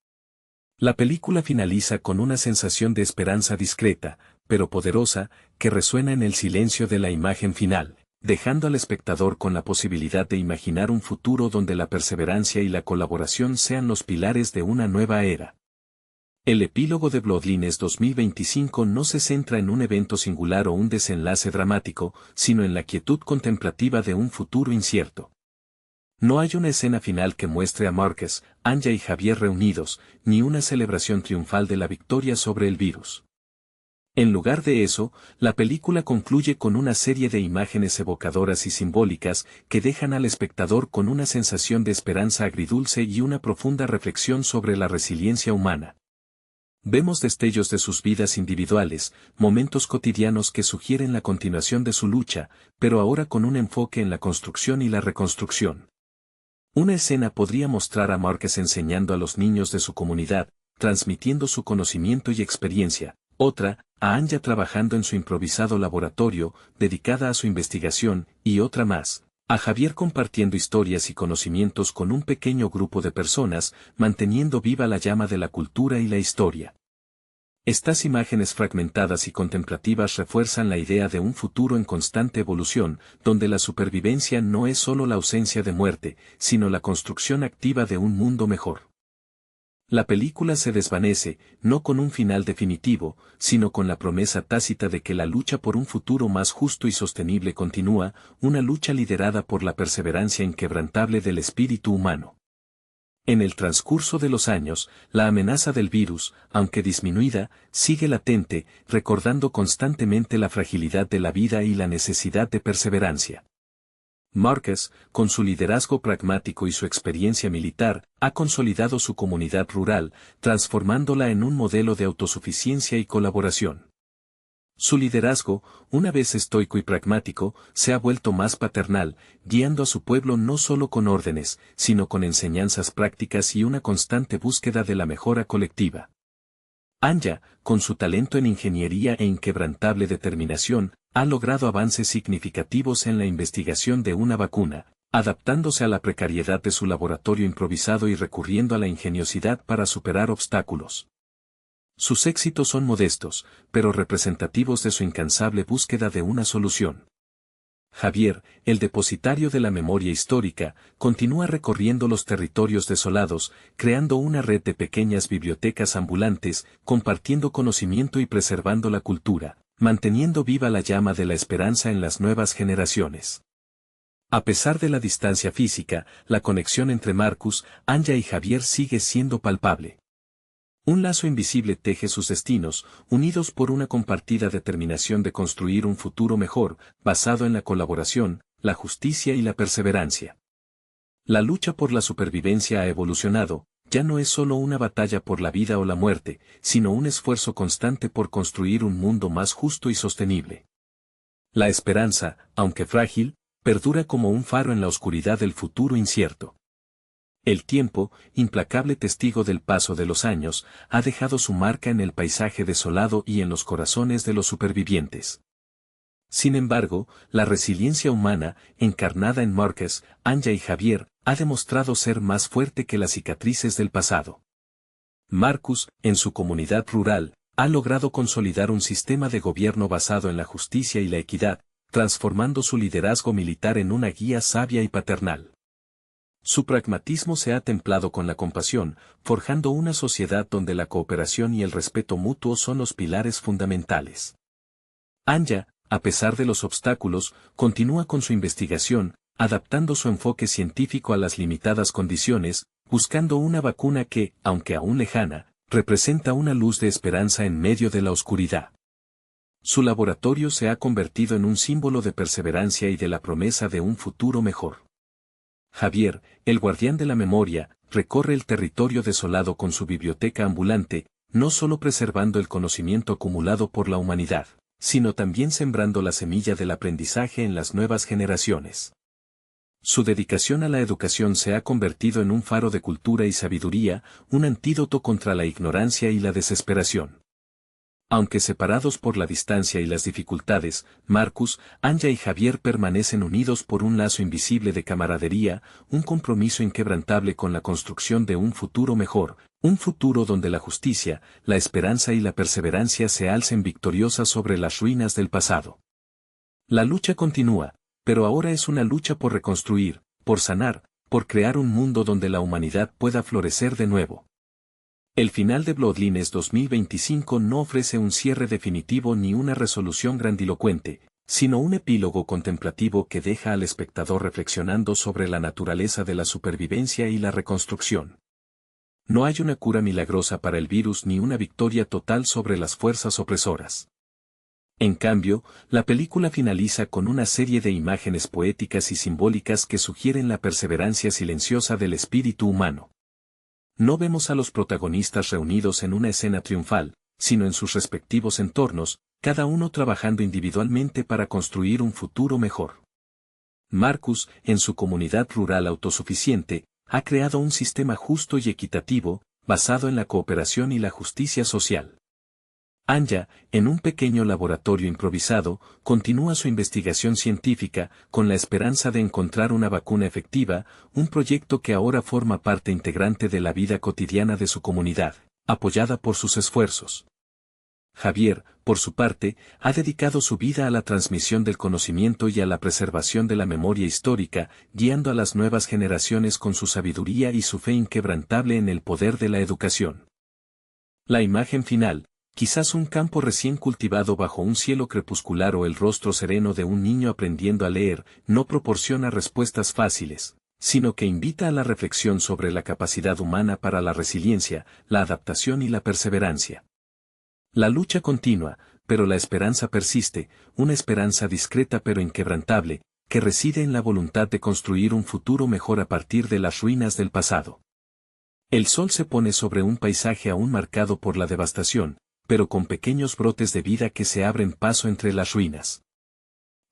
S1: La película finaliza con una sensación de esperanza discreta, pero poderosa, que resuena en el silencio de la imagen final, dejando al espectador con la posibilidad de imaginar un futuro donde la perseverancia y la colaboración sean los pilares de una nueva era. El epílogo de Bloodlines 2025 no se centra en un evento singular o un desenlace dramático, sino en la quietud contemplativa de un futuro incierto. No hay una escena final que muestre a Marcus, Anya y Javier reunidos, ni una celebración triunfal de la victoria sobre el virus. En lugar de eso, la película concluye con una serie de imágenes evocadoras y simbólicas que dejan al espectador con una sensación de esperanza agridulce y una profunda reflexión sobre la resiliencia humana. Vemos destellos de sus vidas individuales, momentos cotidianos que sugieren la continuación de su lucha, pero ahora con un enfoque en la construcción y la reconstrucción. Una escena podría mostrar a Marcus enseñando a los niños de su comunidad, transmitiendo su conocimiento y experiencia. Otra, a Anya trabajando en su improvisado laboratorio, dedicada a su investigación, y otra más, a Javier compartiendo historias y conocimientos con un pequeño grupo de personas, manteniendo viva la llama de la cultura y la historia. Estas imágenes fragmentadas y contemplativas refuerzan la idea de un futuro en constante evolución, donde la supervivencia no es solo la ausencia de muerte, sino la construcción activa de un mundo mejor. La película se desvanece, no con un final definitivo, sino con la promesa tácita de que la lucha por un futuro más justo y sostenible continúa, una lucha liderada por la perseverancia inquebrantable del espíritu humano. En el transcurso de los años, la amenaza del virus, aunque disminuida, sigue latente, recordando constantemente la fragilidad de la vida y la necesidad de perseverancia. Marcus, con su liderazgo pragmático y su experiencia militar, ha consolidado su comunidad rural, transformándola en un modelo de autosuficiencia y colaboración. Su liderazgo, una vez estoico y pragmático, se ha vuelto más paternal, guiando a su pueblo no solo con órdenes, sino con enseñanzas prácticas y una constante búsqueda de la mejora colectiva. Anya, con su talento en ingeniería e inquebrantable determinación, ha logrado avances significativos en la investigación de una vacuna, adaptándose a la precariedad de su laboratorio improvisado y recurriendo a la ingeniosidad para superar obstáculos. Sus éxitos son modestos, pero representativos de su incansable búsqueda de una solución. Javier, el depositario de la memoria histórica, continúa recorriendo los territorios desolados, creando una red de pequeñas bibliotecas ambulantes, compartiendo conocimiento y preservando la cultura, manteniendo viva la llama de la esperanza en las nuevas generaciones. A pesar de la distancia física, la conexión entre Marcus, Anya y Javier sigue siendo palpable. Un lazo invisible teje sus destinos, unidos por una compartida determinación de construir un futuro mejor, basado en la colaboración, la justicia y la perseverancia. La lucha por la supervivencia ha evolucionado, ya no es solo una batalla por la vida o la muerte, sino un esfuerzo constante por construir un mundo más justo y sostenible. La esperanza, aunque frágil, perdura como un faro en la oscuridad del futuro incierto. El tiempo, implacable testigo del paso de los años, ha dejado su marca en el paisaje desolado y en los corazones de los supervivientes. Sin embargo, la resiliencia humana, encarnada en Marcus, Anya y Javier, ha demostrado ser más fuerte que las cicatrices del pasado. Marcus, en su comunidad rural, ha logrado consolidar un sistema de gobierno basado en la justicia y la equidad, transformando su liderazgo militar en una guía sabia y paternal. Su pragmatismo se ha templado con la compasión, forjando una sociedad donde la cooperación y el respeto mutuo son los pilares fundamentales. Anya, a pesar de los obstáculos, continúa con su investigación, adaptando su enfoque científico a las limitadas condiciones, buscando una vacuna que, aunque aún lejana, representa una luz de esperanza en medio de la oscuridad. Su laboratorio se ha convertido en un símbolo de perseverancia y de la promesa de un futuro mejor. Javier, el guardián de la memoria, recorre el territorio desolado con su biblioteca ambulante, no solo preservando el conocimiento acumulado por la humanidad, sino también sembrando la semilla del aprendizaje en las nuevas generaciones. Su dedicación a la educación se ha convertido en un faro de cultura y sabiduría, un antídoto contra la ignorancia y la desesperación. Aunque separados por la distancia y las dificultades, Marcus, Anya y Javier permanecen unidos por un lazo invisible de camaradería, un compromiso inquebrantable con la construcción de un futuro mejor, un futuro donde la justicia, la esperanza y la perseverancia se alcen victoriosas sobre las ruinas del pasado. La lucha continúa, pero ahora es una lucha por reconstruir, por sanar, por crear un mundo donde la humanidad pueda florecer de nuevo. El final de Bloodlines 2025 no ofrece un cierre definitivo ni una resolución grandilocuente, sino un epílogo contemplativo que deja al espectador reflexionando sobre la naturaleza de la supervivencia y la reconstrucción. No hay una cura milagrosa para el virus ni una victoria total sobre las fuerzas opresoras. En cambio, la película finaliza con una serie de imágenes poéticas y simbólicas que sugieren la perseverancia silenciosa del espíritu humano. No vemos a los protagonistas reunidos en una escena triunfal, sino en sus respectivos entornos, cada uno trabajando individualmente para construir un futuro mejor. Marcus, en su comunidad rural autosuficiente, ha creado un sistema justo y equitativo, basado en la cooperación y la justicia social. Anya, en un pequeño laboratorio improvisado, continúa su investigación científica, con la esperanza de encontrar una vacuna efectiva, un proyecto que ahora forma parte integrante de la vida cotidiana de su comunidad, apoyada por sus esfuerzos. Javier, por su parte, ha dedicado su vida a la transmisión del conocimiento y a la preservación de la memoria histórica, guiando a las nuevas generaciones con su sabiduría y su fe inquebrantable en el poder de la educación. La imagen final, quizás un campo recién cultivado bajo un cielo crepuscular o el rostro sereno de un niño aprendiendo a leer, no proporciona respuestas fáciles, sino que invita a la reflexión sobre la capacidad humana para la resiliencia, la adaptación y la perseverancia. La lucha continúa, pero la esperanza persiste, una esperanza discreta pero inquebrantable, que reside en la voluntad de construir un futuro mejor a partir de las ruinas del pasado. El sol se pone sobre un paisaje aún marcado por la devastación, pero con pequeños brotes de vida que se abren paso entre las ruinas.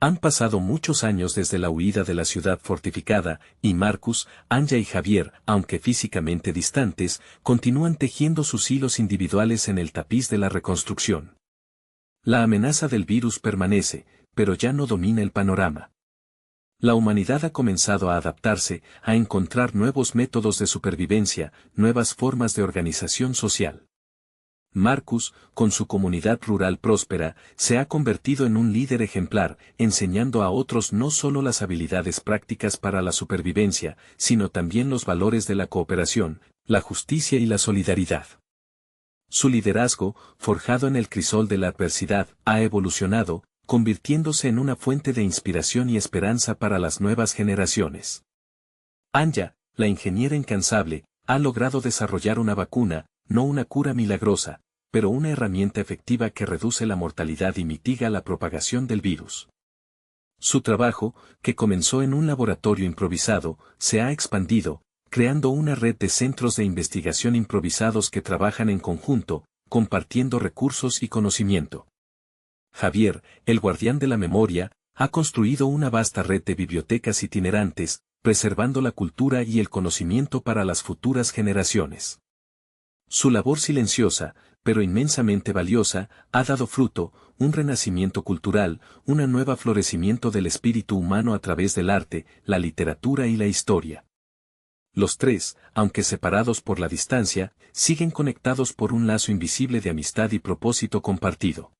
S1: Han pasado muchos años desde la huida de la ciudad fortificada, y Marcus, Anya y Javier, aunque físicamente distantes, continúan tejiendo sus hilos individuales en el tapiz de la reconstrucción. La amenaza del virus permanece, pero ya no domina el panorama. La humanidad ha comenzado a adaptarse, a encontrar nuevos métodos de supervivencia, nuevas formas de organización social. Marcus, con su comunidad rural próspera, se ha convertido en un líder ejemplar, enseñando a otros no solo las habilidades prácticas para la supervivencia, sino también los valores de la cooperación, la justicia y la solidaridad. Su liderazgo, forjado en el crisol de la adversidad, ha evolucionado, convirtiéndose en una fuente de inspiración y esperanza para las nuevas generaciones. Anya, la ingeniera incansable, ha logrado desarrollar una vacuna, no una cura milagrosa, pero una herramienta efectiva que reduce la mortalidad y mitiga la propagación del virus. Su trabajo, que comenzó en un laboratorio improvisado, se ha expandido, creando una red de centros de investigación improvisados que trabajan en conjunto, compartiendo recursos y conocimiento. Javier, el guardián de la memoria, ha construido una vasta red de bibliotecas itinerantes, preservando la cultura y el conocimiento para las futuras generaciones. Su labor silenciosa, pero inmensamente valiosa, ha dado fruto, un renacimiento cultural, un nuevo florecimiento del espíritu humano a través del arte, la literatura y la historia. Los tres, aunque separados por la distancia, siguen conectados por un lazo invisible de amistad y propósito compartido.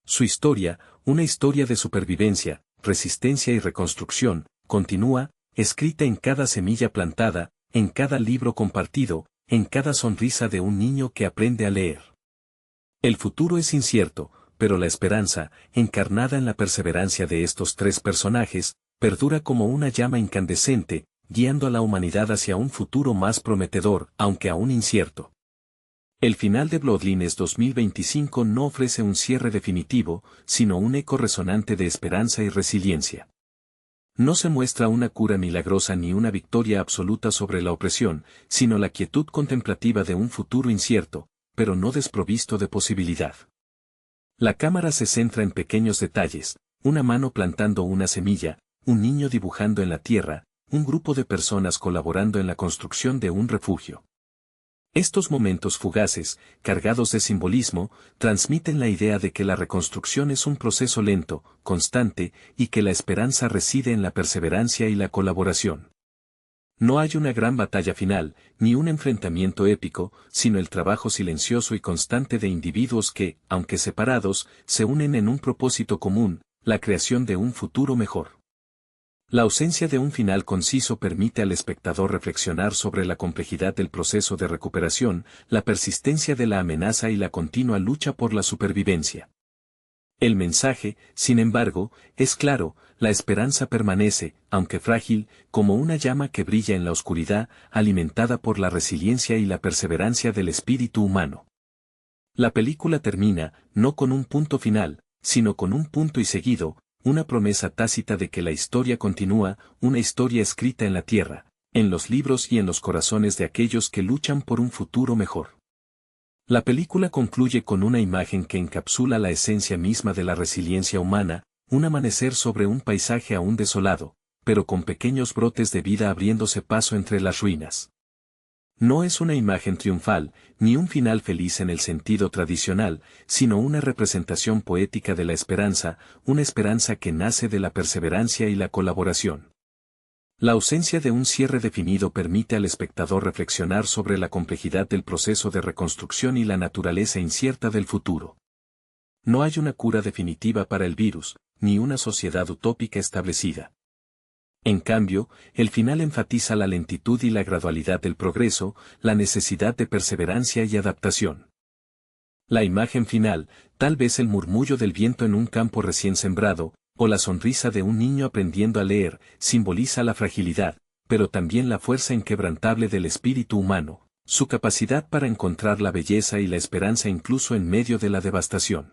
S1: Su historia, una historia de supervivencia, resistencia y reconstrucción, continúa, escrita en cada semilla plantada, en cada libro compartido, en cada sonrisa de un niño que aprende a leer. El futuro es incierto, pero la esperanza, encarnada en la perseverancia de estos tres personajes, perdura como una llama incandescente, guiando a la humanidad hacia un futuro más prometedor, aunque aún incierto. El final de Bloodlines 2025 no ofrece un cierre definitivo, sino un eco resonante de esperanza y resiliencia. No se muestra una cura milagrosa ni una victoria absoluta sobre la opresión, sino la quietud contemplativa de un futuro incierto, pero no desprovisto de posibilidad. La cámara se centra en pequeños detalles, una mano plantando una semilla, un niño dibujando en la tierra, un grupo de personas colaborando en la construcción de un refugio. Estos momentos fugaces, cargados de simbolismo, transmiten la idea de que la reconstrucción es un proceso lento, constante, y que la esperanza reside en la perseverancia y la colaboración. No hay una gran batalla final, ni un enfrentamiento épico, sino el trabajo silencioso y constante de individuos que, aunque separados, se unen en un propósito común, la creación de un futuro mejor. La ausencia de un final conciso permite al espectador reflexionar sobre la complejidad del proceso de recuperación, la persistencia de la amenaza y la continua lucha por la supervivencia. El mensaje, sin embargo, es claro: la esperanza permanece, aunque frágil, como una llama que brilla en la oscuridad, alimentada por la resiliencia y la perseverancia del espíritu humano. La película termina, no con un punto final, sino con un punto y seguido, una promesa tácita de que la historia continúa, una historia escrita en la tierra, en los libros y en los corazones de aquellos que luchan por un futuro mejor. La película concluye con una imagen que encapsula la esencia misma de la resiliencia humana: un amanecer sobre un paisaje aún desolado, pero con pequeños brotes de vida abriéndose paso entre las ruinas. No es una imagen triunfal, ni un final feliz en el sentido tradicional, sino una representación poética de la esperanza, una esperanza que nace de la perseverancia y la colaboración. La ausencia de un cierre definido permite al espectador reflexionar sobre la complejidad del proceso de reconstrucción y la naturaleza incierta del futuro. No hay una cura definitiva para el virus, ni una sociedad utópica establecida. En cambio, el final enfatiza la lentitud y la gradualidad del progreso, la necesidad de perseverancia y adaptación. La imagen final, tal vez el murmullo del viento en un campo recién sembrado, o la sonrisa de un niño aprendiendo a leer, simboliza la fragilidad, pero también la fuerza inquebrantable del espíritu humano, su capacidad para encontrar la belleza y la esperanza incluso en medio de la devastación.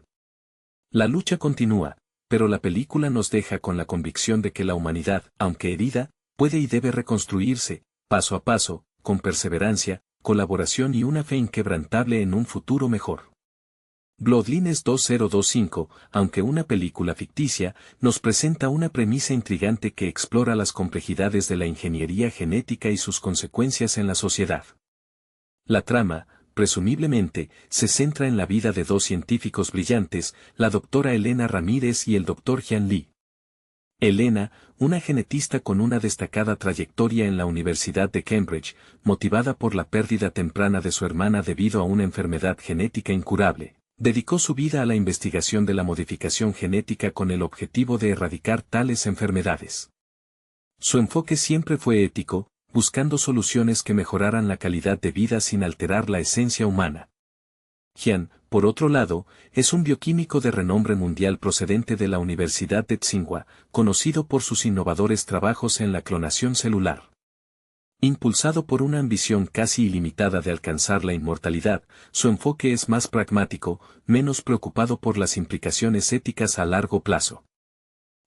S1: La lucha continúa, pero la película nos deja con la convicción de que la humanidad, aunque herida, puede y debe reconstruirse, paso a paso, con perseverancia, colaboración y una fe inquebrantable en un futuro mejor. Bloodlines 2025, aunque una película ficticia, nos presenta una premisa intrigante que explora las complejidades de la ingeniería genética y sus consecuencias en la sociedad. La trama, presumiblemente, se centra en la vida de dos científicos brillantes, la doctora Elena Ramírez y el doctor Jian Li. Elena, una genetista con una destacada trayectoria en la Universidad de Cambridge, motivada por la pérdida temprana de su hermana debido a una enfermedad genética incurable, dedicó su vida a la investigación de la modificación genética con el objetivo de erradicar tales enfermedades. Su enfoque siempre fue ético, buscando soluciones que mejoraran la calidad de vida sin alterar la esencia humana. Jian, por otro lado, es un bioquímico de renombre mundial procedente de la Universidad de Tsinghua, conocido por sus innovadores trabajos en la clonación celular. Impulsado por una ambición casi ilimitada de alcanzar la inmortalidad, su enfoque es más pragmático, menos preocupado por las implicaciones éticas a largo plazo.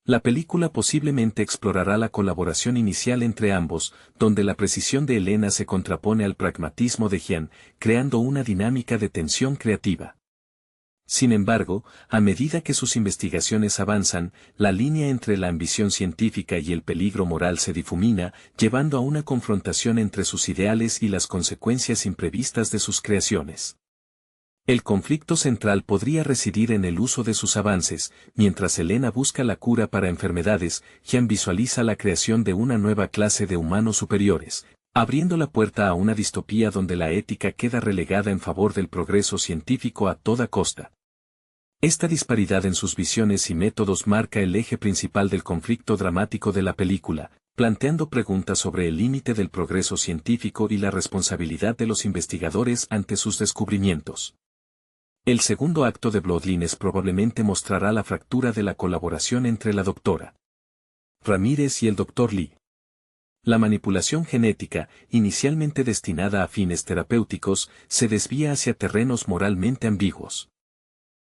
S1: La película posiblemente explorará la colaboración inicial entre ambos, donde la precisión de Elena se contrapone al pragmatismo de Jian, creando una dinámica de tensión creativa. Sin embargo, a medida que sus investigaciones avanzan, la línea entre la ambición científica y el peligro moral se difumina, llevando a una confrontación entre sus ideales y las consecuencias imprevistas de sus creaciones. El conflicto central podría residir en el uso de sus avances. Mientras Elena busca la cura para enfermedades, Jian visualiza la creación de una nueva clase de humanos superiores, abriendo la puerta a una distopía donde la ética queda relegada en favor del progreso científico a toda costa. Esta disparidad en sus visiones y métodos marca el eje principal del conflicto dramático de la película, planteando preguntas sobre el límite del progreso científico y la responsabilidad de los investigadores ante sus descubrimientos. El segundo acto de Bloodlines probablemente mostrará la fractura de la colaboración entre la doctora Ramírez y el doctor Li. La manipulación genética, inicialmente destinada a fines terapéuticos, se desvía hacia terrenos moralmente ambiguos.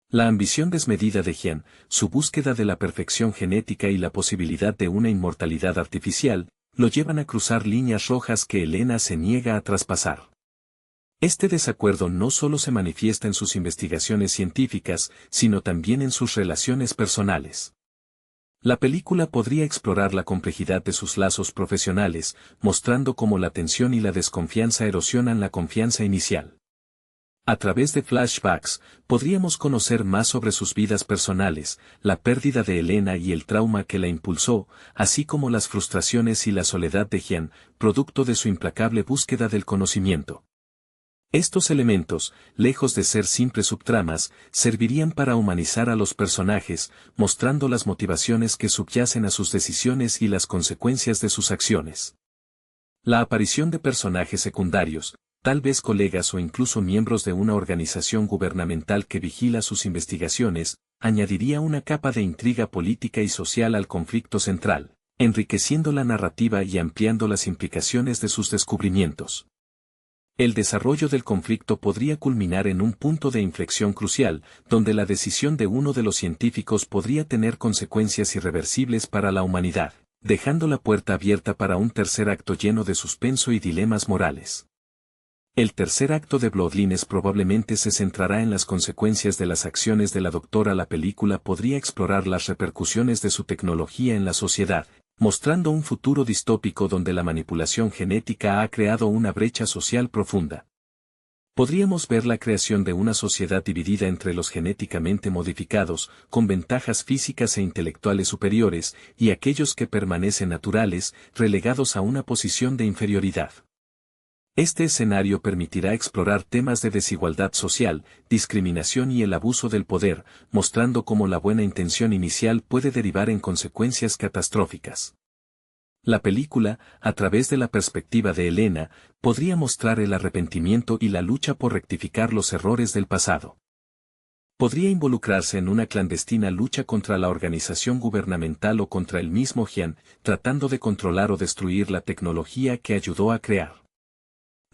S1: La ambición desmedida de Jian, su búsqueda de la perfección genética y la posibilidad de una inmortalidad artificial, lo llevan a cruzar líneas rojas que Elena se niega a traspasar. Este desacuerdo no solo se manifiesta en sus investigaciones científicas, sino también en sus relaciones personales. La película podría explorar la complejidad de sus lazos profesionales, mostrando cómo la tensión y la desconfianza erosionan la confianza inicial. A través de flashbacks, podríamos conocer más sobre sus vidas personales, la pérdida de Elena y el trauma que la impulsó, así como las frustraciones y la soledad de Jian, producto de su implacable búsqueda del conocimiento. Estos elementos, lejos de ser simples subtramas, servirían para humanizar a los personajes, mostrando las motivaciones que subyacen a sus decisiones y las consecuencias de sus acciones. La aparición de personajes secundarios, tal vez colegas o incluso miembros de una organización gubernamental que vigila sus investigaciones, añadiría una capa de intriga política y social al conflicto central, enriqueciendo la narrativa y ampliando las implicaciones de sus descubrimientos. El desarrollo del conflicto podría culminar en un punto de inflexión crucial, donde la decisión de uno de los científicos podría tener consecuencias irreversibles para la humanidad, dejando la puerta abierta para un tercer acto lleno de suspenso y dilemas morales. El tercer acto de Bloodlines probablemente se centrará en las consecuencias de las acciones de la doctora. La película podría explorar las repercusiones de su tecnología en la sociedad, mostrando un futuro distópico donde la manipulación genética ha creado una brecha social profunda. Podríamos ver la creación de una sociedad dividida entre los genéticamente modificados, con ventajas físicas e intelectuales superiores, y aquellos que permanecen naturales, relegados a una posición de inferioridad. Este escenario permitirá explorar temas de desigualdad social, discriminación y el abuso del poder, mostrando cómo la buena intención inicial puede derivar en consecuencias catastróficas. La película, a través de la perspectiva de Elena, podría mostrar el arrepentimiento y la lucha por rectificar los errores del pasado. Podría involucrarse en una clandestina lucha contra la organización gubernamental o contra el mismo Jian, tratando de controlar o destruir la tecnología que ayudó a crear.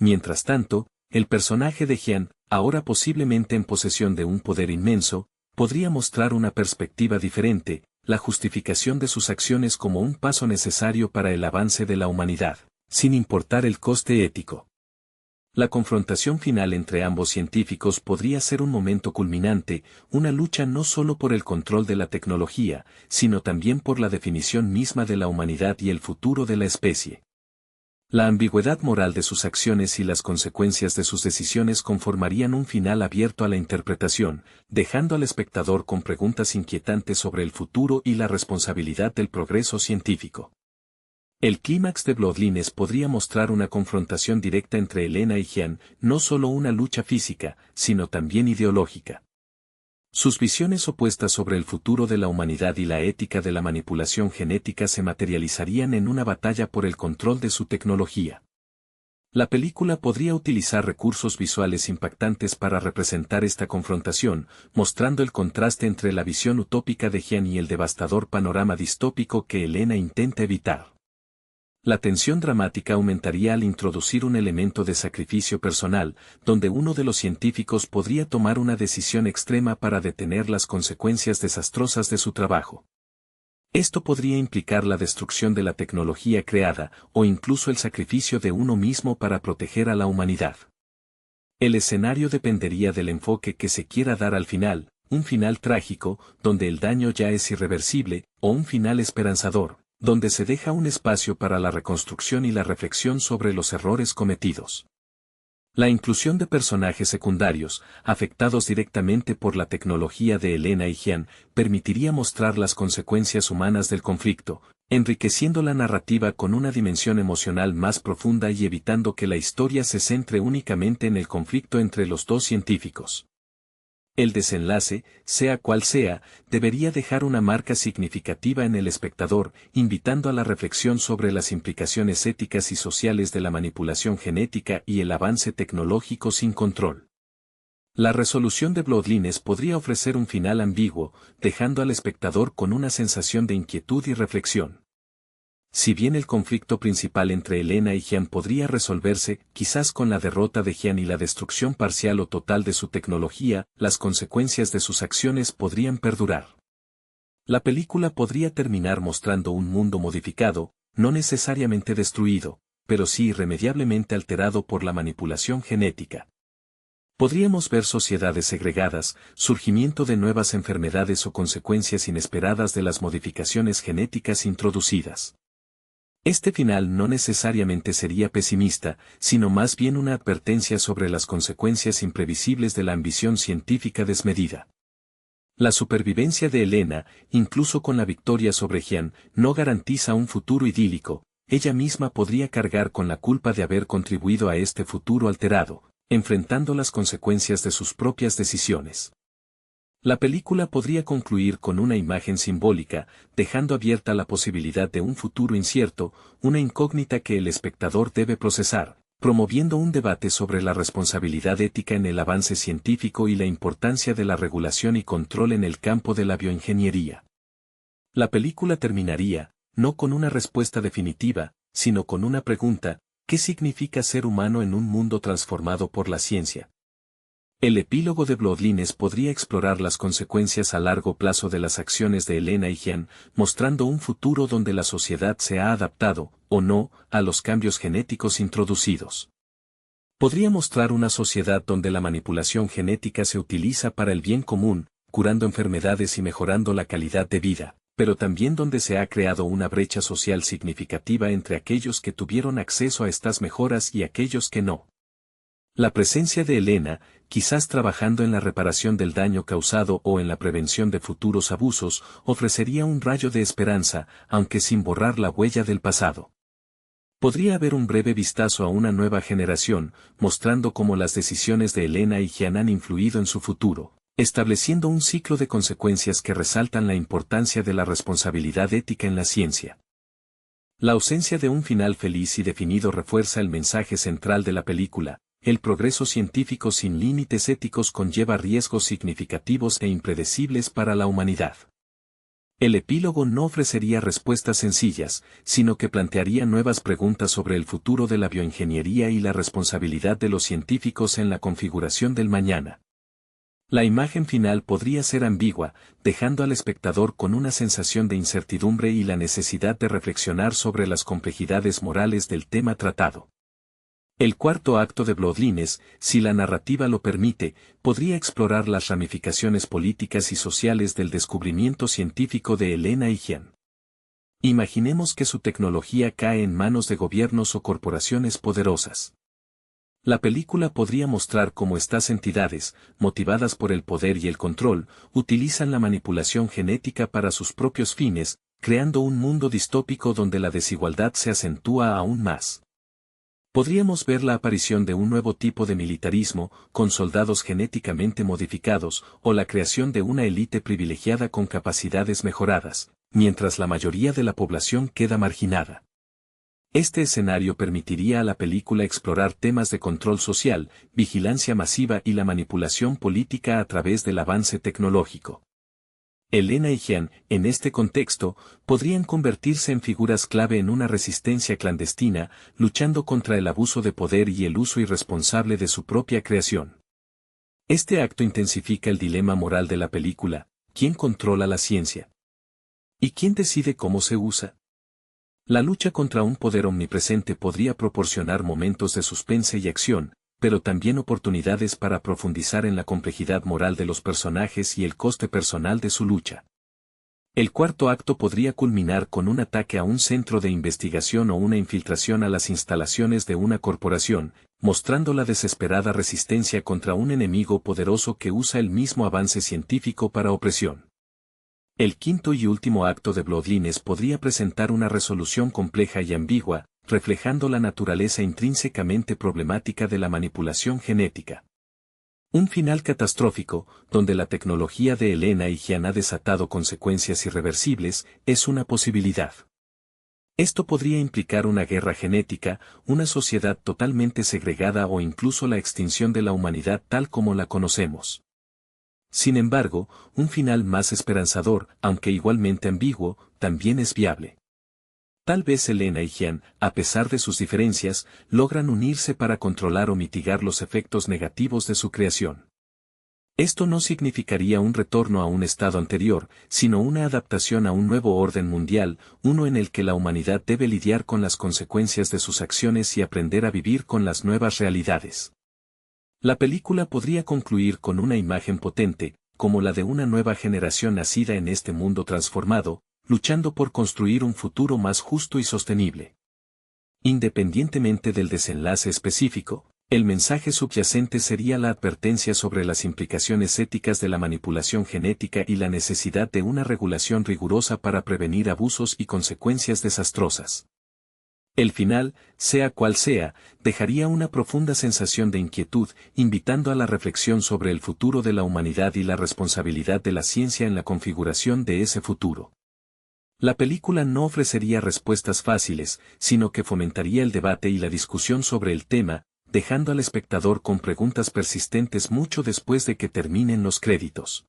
S1: Mientras tanto, el personaje de Jian, ahora posiblemente en posesión de un poder inmenso, podría mostrar una perspectiva diferente, la justificación de sus acciones como un paso necesario para el avance de la humanidad, sin importar el coste ético. La confrontación final entre ambos científicos podría ser un momento culminante, una lucha no solo por el control de la tecnología, sino también por la definición misma de la humanidad y el futuro de la especie. La ambigüedad moral de sus acciones y las consecuencias de sus decisiones conformarían un final abierto a la interpretación, dejando al espectador con preguntas inquietantes sobre el futuro y la responsabilidad del progreso científico. El clímax de Bloodlines podría mostrar una confrontación directa entre Elena y Jian, no solo una lucha física, sino también ideológica. Sus visiones opuestas sobre el futuro de la humanidad y la ética de la manipulación genética se materializarían en una batalla por el control de su tecnología. La película podría utilizar recursos visuales impactantes para representar esta confrontación, mostrando el contraste entre la visión utópica de Jian y el devastador panorama distópico que Elena intenta evitar. La tensión dramática aumentaría al introducir un elemento de sacrificio personal, donde uno de los científicos podría tomar una decisión extrema para detener las consecuencias desastrosas de su trabajo. Esto podría implicar la destrucción de la tecnología creada, o incluso el sacrificio de uno mismo para proteger a la humanidad. El escenario dependería del enfoque que se quiera dar al final, un final trágico, donde el daño ya es irreversible, o un final esperanzador, donde se deja un espacio para la reconstrucción y la reflexión sobre los errores cometidos. La inclusión de personajes secundarios, afectados directamente por la tecnología de Elena y Jian, permitiría mostrar las consecuencias humanas del conflicto, enriqueciendo la narrativa con una dimensión emocional más profunda y evitando que la historia se centre únicamente en el conflicto entre los dos científicos. El desenlace, sea cual sea, debería dejar una marca significativa en el espectador, invitando a la reflexión sobre las implicaciones éticas y sociales de la manipulación genética y el avance tecnológico sin control. La resolución de Bloodlines podría ofrecer un final ambiguo, dejando al espectador con una sensación de inquietud y reflexión. Si bien el conflicto principal entre Elena y Jian podría resolverse, quizás con la derrota de Jian y la destrucción parcial o total de su tecnología, las consecuencias de sus acciones podrían perdurar. La película podría terminar mostrando un mundo modificado, no necesariamente destruido, pero sí irremediablemente alterado por la manipulación genética. Podríamos ver sociedades segregadas, surgimiento de nuevas enfermedades o consecuencias inesperadas de las modificaciones genéticas introducidas. Este final no necesariamente sería pesimista, sino más bien una advertencia sobre las consecuencias imprevisibles de la ambición científica desmedida. La supervivencia de Elena, incluso con la victoria sobre Jian, no garantiza un futuro idílico, ella misma podría cargar con la culpa de haber contribuido a este futuro alterado, enfrentando las consecuencias de sus propias decisiones. La película podría concluir con una imagen simbólica, dejando abierta la posibilidad de un futuro incierto, una incógnita que el espectador debe procesar, promoviendo un debate sobre la responsabilidad ética en el avance científico y la importancia de la regulación y control en el campo de la bioingeniería. La película terminaría, no con una respuesta definitiva, sino con una pregunta: ¿qué significa ser humano en un mundo transformado por la ciencia? El epílogo de Bloodlines podría explorar las consecuencias a largo plazo de las acciones de Elena y Jean, mostrando un futuro donde la sociedad se ha adaptado, o no, a los cambios genéticos introducidos. Podría mostrar una sociedad donde la manipulación genética se utiliza para el bien común, curando enfermedades y mejorando la calidad de vida, pero también donde se ha creado una brecha social significativa entre aquellos que tuvieron acceso a estas mejoras y aquellos que no. La presencia de Elena, quizás trabajando en la reparación del daño causado o en la prevención de futuros abusos, ofrecería un rayo de esperanza, aunque sin borrar la huella del pasado. Podría haber un breve vistazo a una nueva generación, mostrando cómo las decisiones de Elena y Jean han influido en su futuro, estableciendo un ciclo de consecuencias que resaltan la importancia de la responsabilidad ética en la ciencia. La ausencia de un final feliz y definido refuerza el mensaje central de la película: el progreso científico sin límites éticos conlleva riesgos significativos e impredecibles para la humanidad. El epílogo no ofrecería respuestas sencillas, sino que plantearía nuevas preguntas sobre el futuro de la bioingeniería y la responsabilidad de los científicos en la configuración del mañana. La imagen final podría ser ambigua, dejando al espectador con una sensación de incertidumbre y la necesidad de reflexionar sobre las complejidades morales del tema tratado. El cuarto acto de Bloodlines, si la narrativa lo permite, podría explorar las ramificaciones políticas y sociales del descubrimiento científico de Elena y Jean. Imaginemos que su tecnología cae en manos de gobiernos o corporaciones poderosas. La película podría mostrar cómo estas entidades, motivadas por el poder y el control, utilizan la manipulación genética para sus propios fines, creando un mundo distópico donde la desigualdad se acentúa aún más. Podríamos ver la aparición de un nuevo tipo de militarismo, con soldados genéticamente modificados, o la creación de una élite privilegiada con capacidades mejoradas, mientras la mayoría de la población queda marginada. Este escenario permitiría a la película explorar temas de control social, vigilancia masiva y la manipulación política a través del avance tecnológico. Elena y Jean, en este contexto, podrían convertirse en figuras clave en una resistencia clandestina, luchando contra el abuso de poder y el uso irresponsable de su propia creación. Este acto intensifica el dilema moral de la película: ¿quién controla la ciencia? ¿Y quién decide cómo se usa? La lucha contra un poder omnipresente podría proporcionar momentos de suspense y acción, pero también oportunidades para profundizar en la complejidad moral de los personajes y el coste personal de su lucha. El cuarto acto podría culminar con un ataque a un centro de investigación o una infiltración a las instalaciones de una corporación, mostrando la desesperada resistencia contra un enemigo poderoso que usa el mismo avance científico para opresión. El quinto y último acto de Bloodlines podría presentar una resolución compleja y ambigua, reflejando la naturaleza intrínsecamente problemática de la manipulación genética. Un final catastrófico, donde la tecnología de Elena y Jean ha desatado consecuencias irreversibles, es una posibilidad. Esto podría implicar una guerra genética, una sociedad totalmente segregada o incluso la extinción de la humanidad tal como la conocemos. Sin embargo, un final más esperanzador, aunque igualmente ambiguo, también es viable. Tal vez Elena y Jean, a pesar de sus diferencias, logran unirse para controlar o mitigar los efectos negativos de su creación. Esto no significaría un retorno a un estado anterior, sino una adaptación a un nuevo orden mundial, uno en el que la humanidad debe lidiar con las consecuencias de sus acciones y aprender a vivir con las nuevas realidades. La película podría concluir con una imagen potente, como la de una nueva generación nacida en este mundo transformado, luchando por construir un futuro más justo y sostenible. Independientemente del desenlace específico, el mensaje subyacente sería la advertencia sobre las implicaciones éticas de la manipulación genética y la necesidad de una regulación rigurosa para prevenir abusos y consecuencias desastrosas. El final, sea cual sea, dejaría una profunda sensación de inquietud, invitando a la reflexión sobre el futuro de la humanidad y la responsabilidad de la ciencia en la configuración de ese futuro. La película no ofrecería respuestas fáciles, sino que fomentaría el debate y la discusión sobre el tema, dejando al espectador con preguntas persistentes mucho después de que terminen los créditos.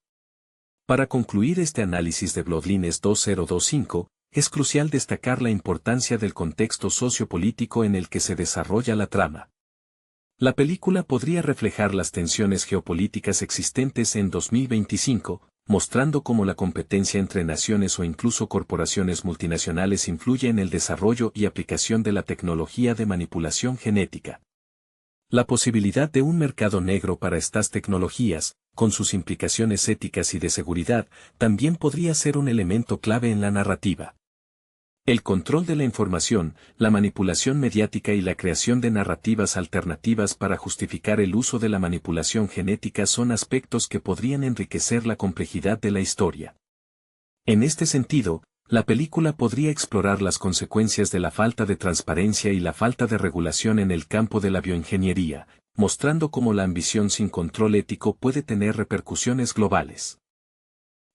S1: Para concluir este análisis de Bloodlines 2025, es crucial destacar la importancia del contexto sociopolítico en el que se desarrolla la trama. La película podría reflejar las tensiones geopolíticas existentes en 2025, mostrando cómo la competencia entre naciones o incluso corporaciones multinacionales influye en el desarrollo y aplicación de la tecnología de manipulación genética. La posibilidad de un mercado negro para estas tecnologías, con sus implicaciones éticas y de seguridad, también podría ser un elemento clave en la narrativa. El control de la información, la manipulación mediática y la creación de narrativas alternativas para justificar el uso de la manipulación genética son aspectos que podrían enriquecer la complejidad de la historia. En este sentido, la película podría explorar las consecuencias de la falta de transparencia y la falta de regulación en el campo de la bioingeniería, mostrando cómo la ambición sin control ético puede tener repercusiones globales.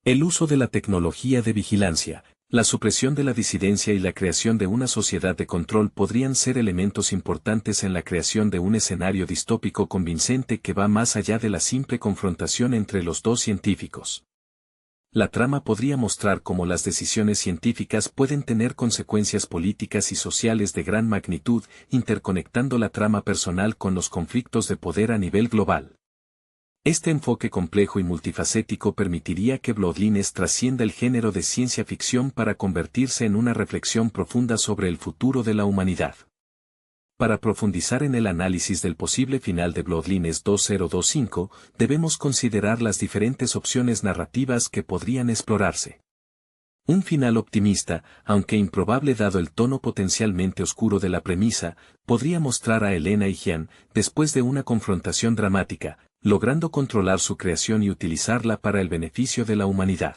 S1: El uso de la tecnología de vigilancia, la supresión de la disidencia y la creación de una sociedad de control podrían ser elementos importantes en la creación de un escenario distópico convincente que va más allá de la simple confrontación entre los dos científicos. La trama podría mostrar cómo las decisiones científicas pueden tener consecuencias políticas y sociales de gran magnitud, interconectando la trama personal con los conflictos de poder a nivel global. Este enfoque complejo y multifacético permitiría que Bloodlines trascienda el género de ciencia ficción para convertirse en una reflexión profunda sobre el futuro de la humanidad. Para profundizar en el análisis del posible final de Bloodlines 2025, debemos considerar las diferentes opciones narrativas que podrían explorarse. Un final optimista, aunque improbable dado el tono potencialmente oscuro de la premisa, podría mostrar a Elena y Jean, después de una confrontación dramática, logrando controlar su creación y utilizarla para el beneficio de la humanidad.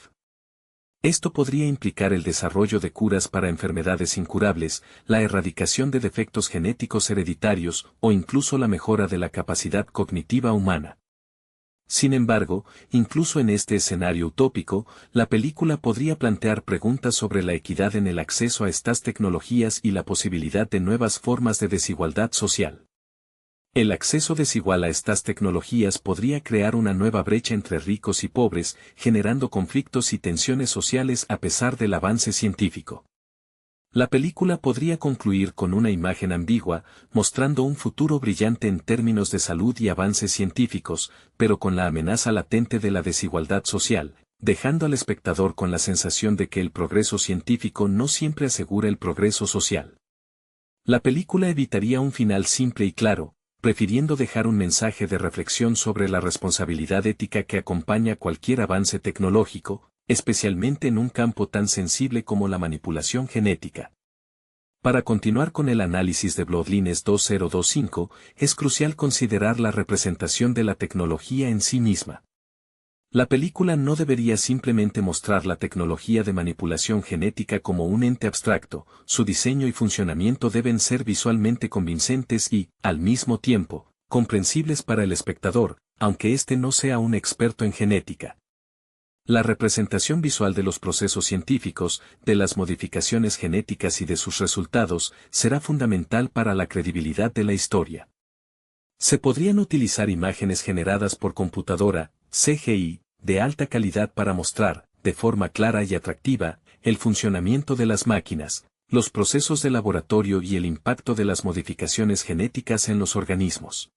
S1: Esto podría implicar el desarrollo de curas para enfermedades incurables, la erradicación de defectos genéticos hereditarios o incluso la mejora de la capacidad cognitiva humana. Sin embargo, incluso en este escenario utópico, la película podría plantear preguntas sobre la equidad en el acceso a estas tecnologías y la posibilidad de nuevas formas de desigualdad social. El acceso desigual a estas tecnologías podría crear una nueva brecha entre ricos y pobres, generando conflictos y tensiones sociales a pesar del avance científico. La película podría concluir con una imagen ambigua, mostrando un futuro brillante en términos de salud y avances científicos, pero con la amenaza latente de la desigualdad social, dejando al espectador con la sensación de que el progreso científico no siempre asegura el progreso social. La película evitaría un final simple y claro, prefiriendo dejar un mensaje de reflexión sobre la responsabilidad ética que acompaña cualquier avance tecnológico, especialmente en un campo tan sensible como la manipulación genética. Para continuar con el análisis de Bloodlines 2025, es crucial considerar la representación de la tecnología en sí misma. La película no debería simplemente mostrar la tecnología de manipulación genética como un ente abstracto, su diseño y funcionamiento deben ser visualmente convincentes y, al mismo tiempo, comprensibles para el espectador, aunque éste no sea un experto en genética. La representación visual de los procesos científicos, de las modificaciones genéticas y de sus resultados, será fundamental para la credibilidad de la historia. Se podrían utilizar imágenes generadas por computadora, CGI, de alta calidad para mostrar, de forma clara y atractiva, el funcionamiento de las máquinas, los procesos de laboratorio y el impacto de las modificaciones genéticas en los organismos.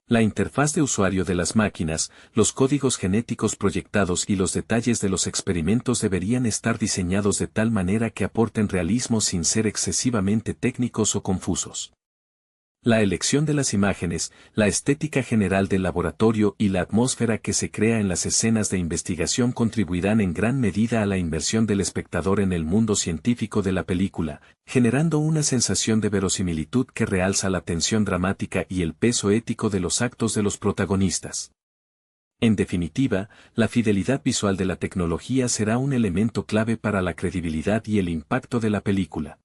S1: La interfaz de usuario de las máquinas, los códigos genéticos proyectados y los detalles de los experimentos deberían estar diseñados de tal manera que aporten realismo sin ser excesivamente técnicos o confusos. La elección de las imágenes, la estética general del laboratorio y la atmósfera que se crea en las escenas de investigación contribuirán en gran medida a la inmersión del espectador en el mundo científico de la película, generando una sensación de verosimilitud que realza la tensión dramática y el peso ético de los actos de los protagonistas. En definitiva, la fidelidad visual de la tecnología será un elemento clave para la credibilidad y el impacto de la película.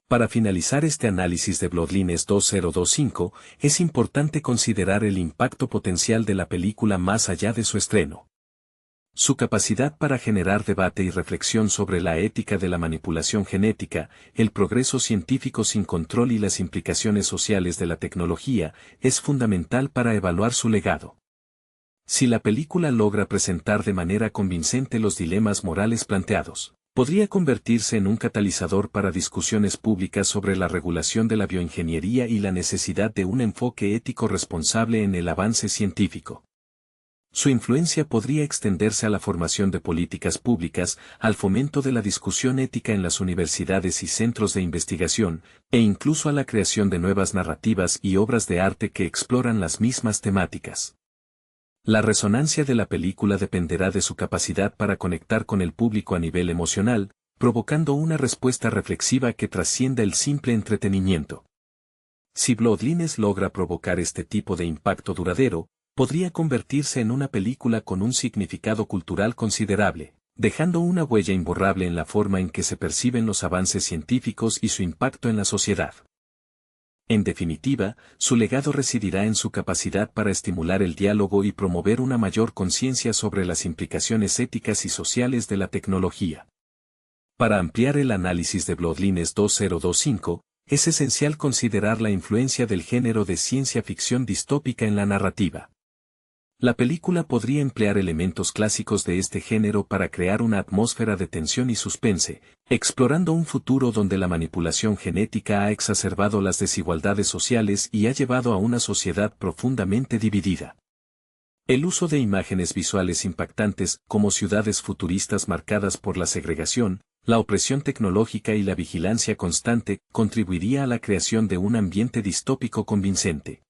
S1: Para finalizar este análisis de Bloodlines 2025, es importante considerar el impacto potencial de la película más allá de su estreno. Su capacidad para generar debate y reflexión sobre la ética de la manipulación genética, el progreso científico sin control y las implicaciones sociales de la tecnología, es fundamental para evaluar su legado. Si la película logra presentar de manera convincente los dilemas morales planteados, podría convertirse en un catalizador para discusiones públicas sobre la regulación de la bioingeniería y la necesidad de un enfoque ético responsable en el avance científico. Su influencia podría extenderse a la formación de políticas públicas, al fomento de la discusión ética en las universidades y centros de investigación, e incluso a la creación de nuevas narrativas y obras de arte que exploran las mismas temáticas. La resonancia de la película dependerá de su capacidad para conectar con el público a nivel emocional, provocando una respuesta reflexiva que trascienda el simple entretenimiento. Si Bloodlines logra provocar este tipo de impacto duradero, podría convertirse en una película con un significado cultural considerable, dejando una huella imborrable en la forma en que se perciben los avances científicos y su impacto en la sociedad. En definitiva, su legado residirá en su capacidad para estimular el diálogo y promover una mayor conciencia sobre las implicaciones éticas y sociales de la tecnología. Para ampliar el análisis de Bloodlines 2025, es esencial considerar la influencia del género de ciencia ficción distópica en la narrativa. La película podría emplear elementos clásicos de este género para crear una atmósfera de tensión y suspense, explorando un futuro donde la manipulación genética ha exacerbado las desigualdades sociales y ha llevado a una sociedad profundamente dividida. El uso de imágenes visuales impactantes, como ciudades futuristas marcadas por la segregación, la opresión tecnológica y la vigilancia constante, contribuiría a la creación de un ambiente distópico convincente.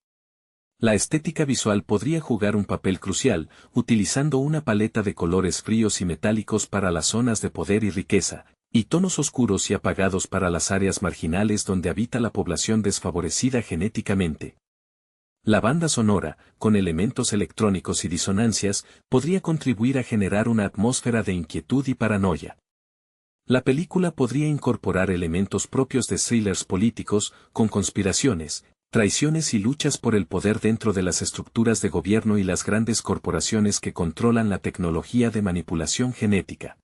S1: La estética visual podría jugar un papel crucial, utilizando una paleta de colores fríos y metálicos para las zonas de poder y riqueza, y tonos oscuros y apagados para las áreas marginales donde habita la población desfavorecida genéticamente. La banda sonora, con elementos electrónicos y disonancias, podría contribuir a generar una atmósfera de inquietud y paranoia. La película podría incorporar elementos propios de thrillers políticos, con conspiraciones, traiciones y luchas por el poder dentro de las estructuras de gobierno y las grandes corporaciones que controlan la tecnología de manipulación genética.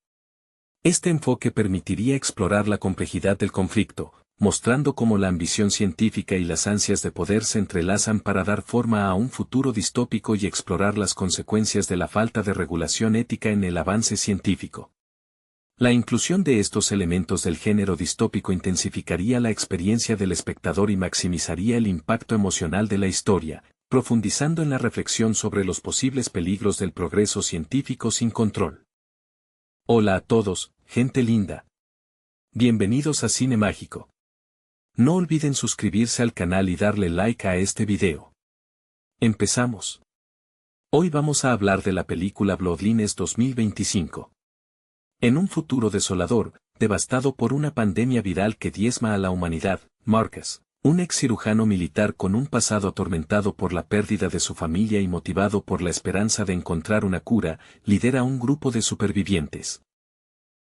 S1: Este enfoque permitiría explorar la complejidad del conflicto, mostrando cómo la ambición científica y las ansias de poder se entrelazan para dar forma a un futuro distópico y explorar las consecuencias de la falta de regulación ética en el avance científico. La inclusión de estos elementos del género distópico intensificaría la experiencia del espectador y maximizaría el impacto emocional de la historia, profundizando en la reflexión sobre los posibles peligros del progreso científico sin control. Hola a todos, gente linda. Bienvenidos a Cine Mágico. No olviden suscribirse al canal y darle like a este video. Empezamos. Hoy vamos a hablar de la película Bloodlines 2025. En un futuro desolador, devastado por una pandemia viral que diezma a la humanidad, Marcus, un ex cirujano militar con un pasado atormentado por la pérdida de su familia y motivado por la esperanza de encontrar una cura, lidera un grupo de supervivientes.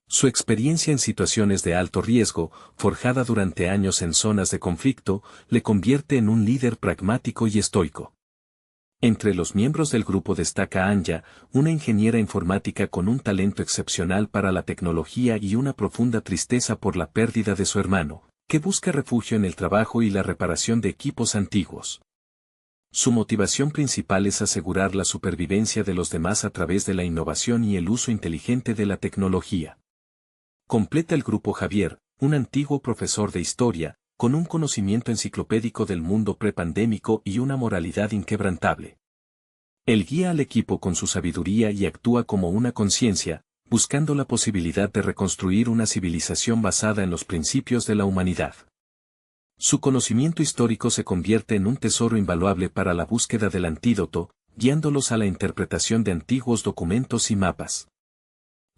S1: Su experiencia en situaciones de alto riesgo, forjada durante años en zonas de conflicto, le convierte en un líder pragmático y estoico. Entre los miembros del grupo destaca Anya, una ingeniera informática con un talento excepcional para la tecnología y una profunda tristeza por la pérdida de su hermano, que busca refugio en el trabajo y la reparación de equipos antiguos. Su motivación principal es asegurar la supervivencia de los demás a través de la innovación y el uso inteligente de la tecnología. Completa el grupo Javier, un antiguo profesor de historia, con un conocimiento enciclopédico del mundo prepandémico y una moralidad inquebrantable. Él guía al equipo con su sabiduría y actúa como una conciencia, buscando la posibilidad de reconstruir una civilización basada en los principios de la humanidad. Su conocimiento histórico se convierte en un tesoro invaluable para la búsqueda del antídoto, guiándolos a la interpretación de antiguos documentos y mapas.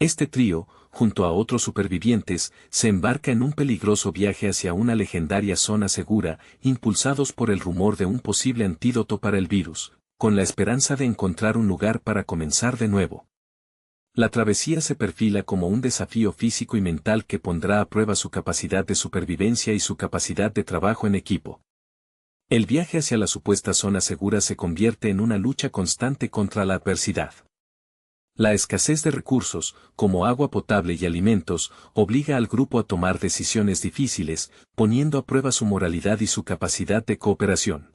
S1: Este trío, junto a otros supervivientes, se embarca en un peligroso viaje hacia una legendaria zona segura, impulsados por el rumor de un posible antídoto para el virus, con la esperanza de encontrar un lugar para comenzar de nuevo. La travesía se perfila como un desafío físico y mental que pondrá a prueba su capacidad de supervivencia y su capacidad de trabajo en equipo. El viaje hacia la supuesta zona segura se convierte en una lucha constante contra la adversidad. La escasez de recursos, como agua potable y alimentos, obliga al grupo a tomar decisiones difíciles, poniendo a prueba su moralidad y su capacidad de cooperación.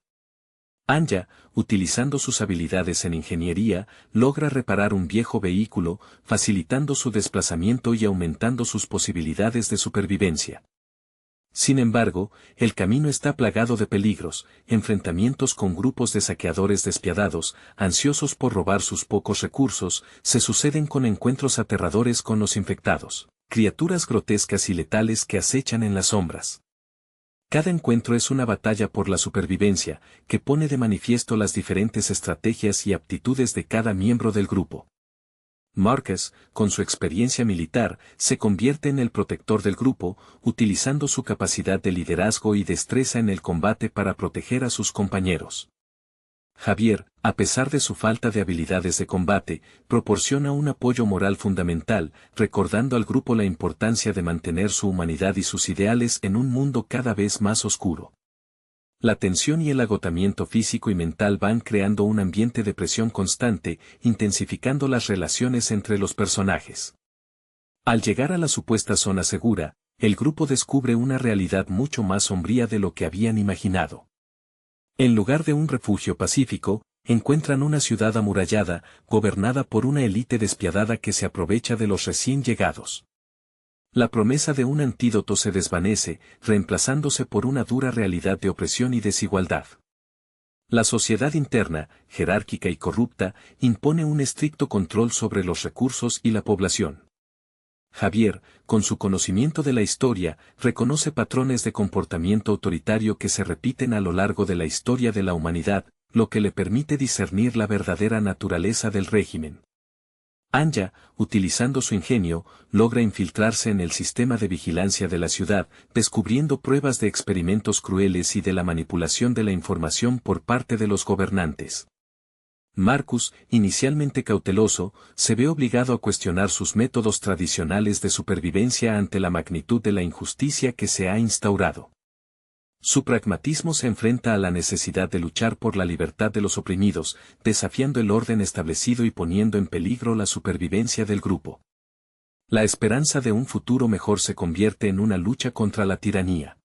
S1: Anya, utilizando sus habilidades en ingeniería, logra reparar un viejo vehículo, facilitando su desplazamiento y aumentando sus posibilidades de supervivencia. Sin embargo, el camino está plagado de peligros, enfrentamientos con grupos de saqueadores despiadados, ansiosos por robar sus pocos recursos, se suceden con encuentros aterradores con los infectados, criaturas grotescas y letales que acechan en las sombras. Cada encuentro es una batalla por la supervivencia, que pone de manifiesto las diferentes estrategias y aptitudes de cada miembro del grupo. Marcus, con su experiencia militar, se convierte en el protector del grupo, utilizando su capacidad de liderazgo y destreza en el combate para proteger a sus compañeros. Javier, a pesar de su falta de habilidades de combate, proporciona un apoyo moral fundamental, recordando al grupo la importancia de mantener su humanidad y sus ideales en un mundo cada vez más oscuro. La tensión y el agotamiento físico y mental van creando un ambiente de presión constante, intensificando las relaciones entre los personajes. Al llegar a la supuesta zona segura, el grupo descubre una realidad mucho más sombría de lo que habían imaginado. En lugar de un refugio pacífico, encuentran una ciudad amurallada, gobernada por una élite despiadada que se aprovecha de los recién llegados. La promesa de un antídoto se desvanece, reemplazándose por una dura realidad de opresión y desigualdad. La sociedad interna, jerárquica y corrupta, impone un estricto control sobre los recursos y la población. Javier, con su conocimiento de la historia, reconoce patrones de comportamiento autoritario que se repiten a lo largo de la historia de la humanidad, lo que le permite discernir la verdadera naturaleza del régimen. Anya, utilizando su ingenio, logra infiltrarse en el sistema de vigilancia de la ciudad, descubriendo pruebas de experimentos crueles y de la manipulación de la información por parte de los gobernantes. Marcus, inicialmente cauteloso, se ve obligado a cuestionar sus métodos tradicionales de supervivencia ante la magnitud de la injusticia que se ha instaurado. Su pragmatismo se enfrenta a la necesidad de luchar por la libertad de los oprimidos, desafiando el orden establecido y poniendo en peligro la supervivencia del grupo. La esperanza de un futuro mejor se convierte en una lucha contra la tiranía.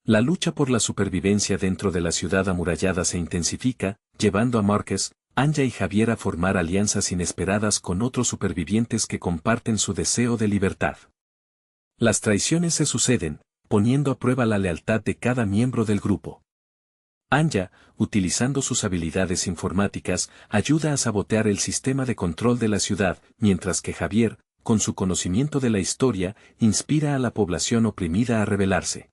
S1: La lucha por la supervivencia dentro de la ciudad amurallada se intensifica, llevando a Marcus, Anya y Javier a formar alianzas inesperadas con otros supervivientes que comparten su deseo de libertad. Las traiciones se suceden, poniendo a prueba la lealtad de cada miembro del grupo. Anya, utilizando sus habilidades informáticas, ayuda a sabotear el sistema de control de la ciudad, mientras que Javier, con su conocimiento de la historia, inspira a la población oprimida a rebelarse.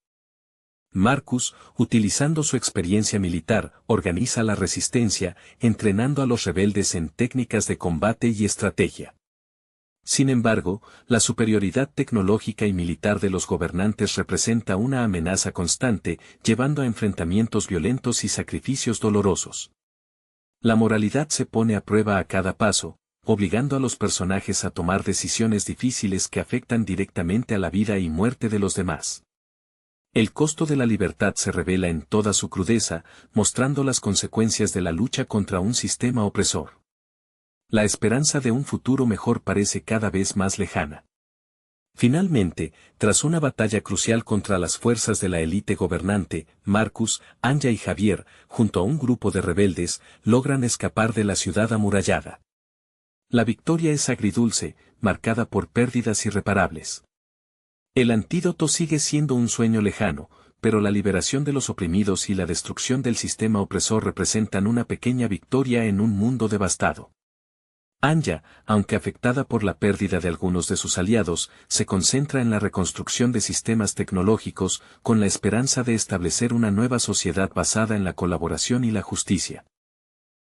S1: Marcus, utilizando su experiencia militar, organiza la resistencia, entrenando a los rebeldes en técnicas de combate y estrategia. Sin embargo, la superioridad tecnológica y militar de los gobernantes representa una amenaza constante, llevando a enfrentamientos violentos y sacrificios dolorosos. La moralidad se pone a prueba a cada paso, obligando a los personajes a tomar decisiones difíciles que afectan directamente a la vida y muerte de los demás. El costo de la libertad se revela en toda su crudeza, mostrando las consecuencias de la lucha contra un sistema opresor. La esperanza de un futuro mejor parece cada vez más lejana. Finalmente, tras una batalla crucial contra las fuerzas de la élite gobernante, Marcus, Anya y Javier, junto a un grupo de rebeldes, logran escapar de la ciudad amurallada. La victoria es agridulce, marcada por pérdidas irreparables. El antídoto sigue siendo un sueño lejano, pero la liberación de los oprimidos y la destrucción del sistema opresor representan una pequeña victoria en un mundo devastado. Anya, aunque afectada por la pérdida de algunos de sus aliados, se concentra en la reconstrucción de sistemas tecnológicos, con la esperanza de establecer una nueva sociedad basada en la colaboración y la justicia.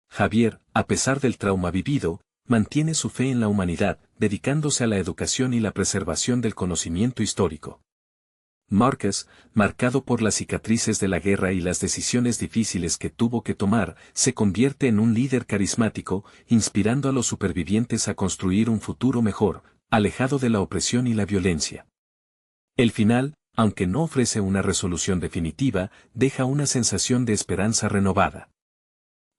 S1: Javier, a pesar del trauma vivido, mantiene su fe en la humanidad, dedicándose a la educación y la preservación del conocimiento histórico. Marcus, marcado por las cicatrices de la guerra y las decisiones difíciles que tuvo que tomar, se convierte en un líder carismático, inspirando a los supervivientes a construir un futuro mejor, alejado de la opresión y la violencia. El final, aunque no ofrece una resolución definitiva, deja una sensación de esperanza renovada.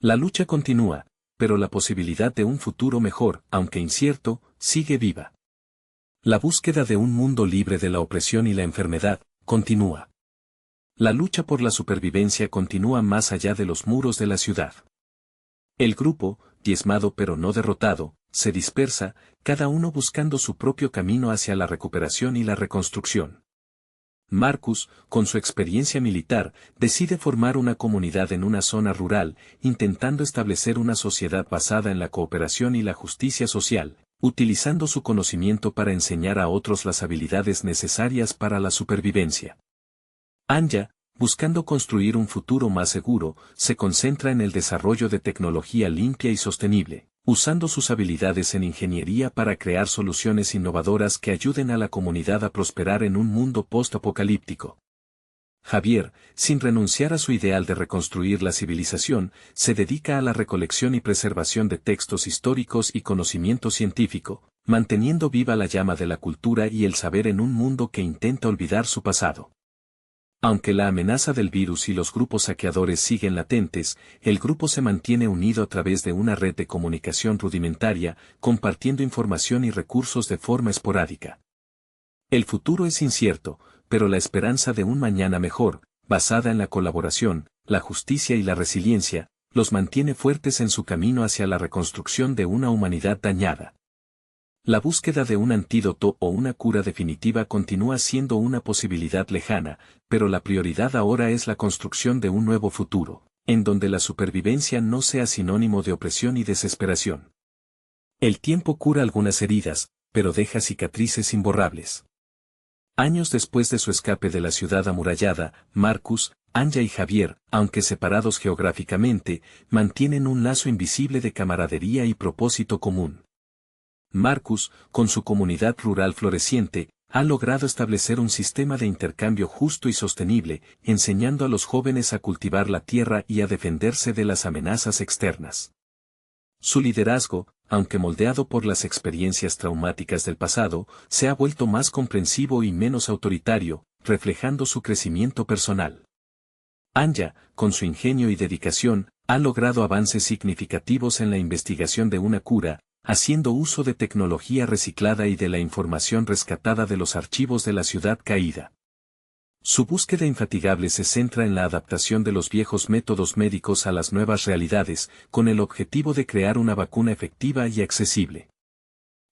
S1: La lucha continúa, pero la posibilidad de un futuro mejor, aunque incierto, sigue viva. La búsqueda de un mundo libre de la opresión y la enfermedad continúa. La lucha por la supervivencia continúa más allá de los muros de la ciudad. El grupo, diezmado pero no derrotado, se dispersa, cada uno buscando su propio camino hacia la recuperación y la reconstrucción. Marcus, con su experiencia militar, decide formar una comunidad en una zona rural, intentando establecer una sociedad basada en la cooperación y la justicia social, utilizando su conocimiento para enseñar a otros las habilidades necesarias para la supervivencia. Anya, buscando construir un futuro más seguro, se concentra en el desarrollo de tecnología limpia y sostenible, usando sus habilidades en ingeniería para crear soluciones innovadoras que ayuden a la comunidad a prosperar en un mundo post-apocalíptico. Javier, sin renunciar a su ideal de reconstruir la civilización, se dedica a la recolección y preservación de textos históricos y conocimiento científico, manteniendo viva la llama de la cultura y el saber en un mundo que intenta olvidar su pasado. Aunque la amenaza del virus y los grupos saqueadores siguen latentes, el grupo se mantiene unido a través de una red de comunicación rudimentaria, compartiendo información y recursos de forma esporádica. El futuro es incierto, pero la esperanza de un mañana mejor, basada en la colaboración, la justicia y la resiliencia, los mantiene fuertes en su camino hacia la reconstrucción de una humanidad dañada. La búsqueda de un antídoto o una cura definitiva continúa siendo una posibilidad lejana, pero la prioridad ahora es la construcción de un nuevo futuro, en donde la supervivencia no sea sinónimo de opresión y desesperación. El tiempo cura algunas heridas, pero deja cicatrices imborrables. Años después de su escape de la ciudad amurallada, Marcus, Anya y Javier, aunque separados geográficamente, mantienen un lazo invisible de camaradería y propósito común. Marcus, con su comunidad rural floreciente, ha logrado establecer un sistema de intercambio justo y sostenible, enseñando a los jóvenes a cultivar la tierra y a defenderse de las amenazas externas. Su liderazgo, aunque moldeado por las experiencias traumáticas del pasado, se ha vuelto más comprensivo y menos autoritario, reflejando su crecimiento personal. Anya, con su ingenio y dedicación, ha logrado avances significativos en la investigación de una cura, haciendo uso de tecnología reciclada y de la información rescatada de los archivos de la ciudad caída. Su búsqueda infatigable se centra en la adaptación de los viejos métodos médicos a las nuevas realidades, con el objetivo de crear una vacuna efectiva y accesible.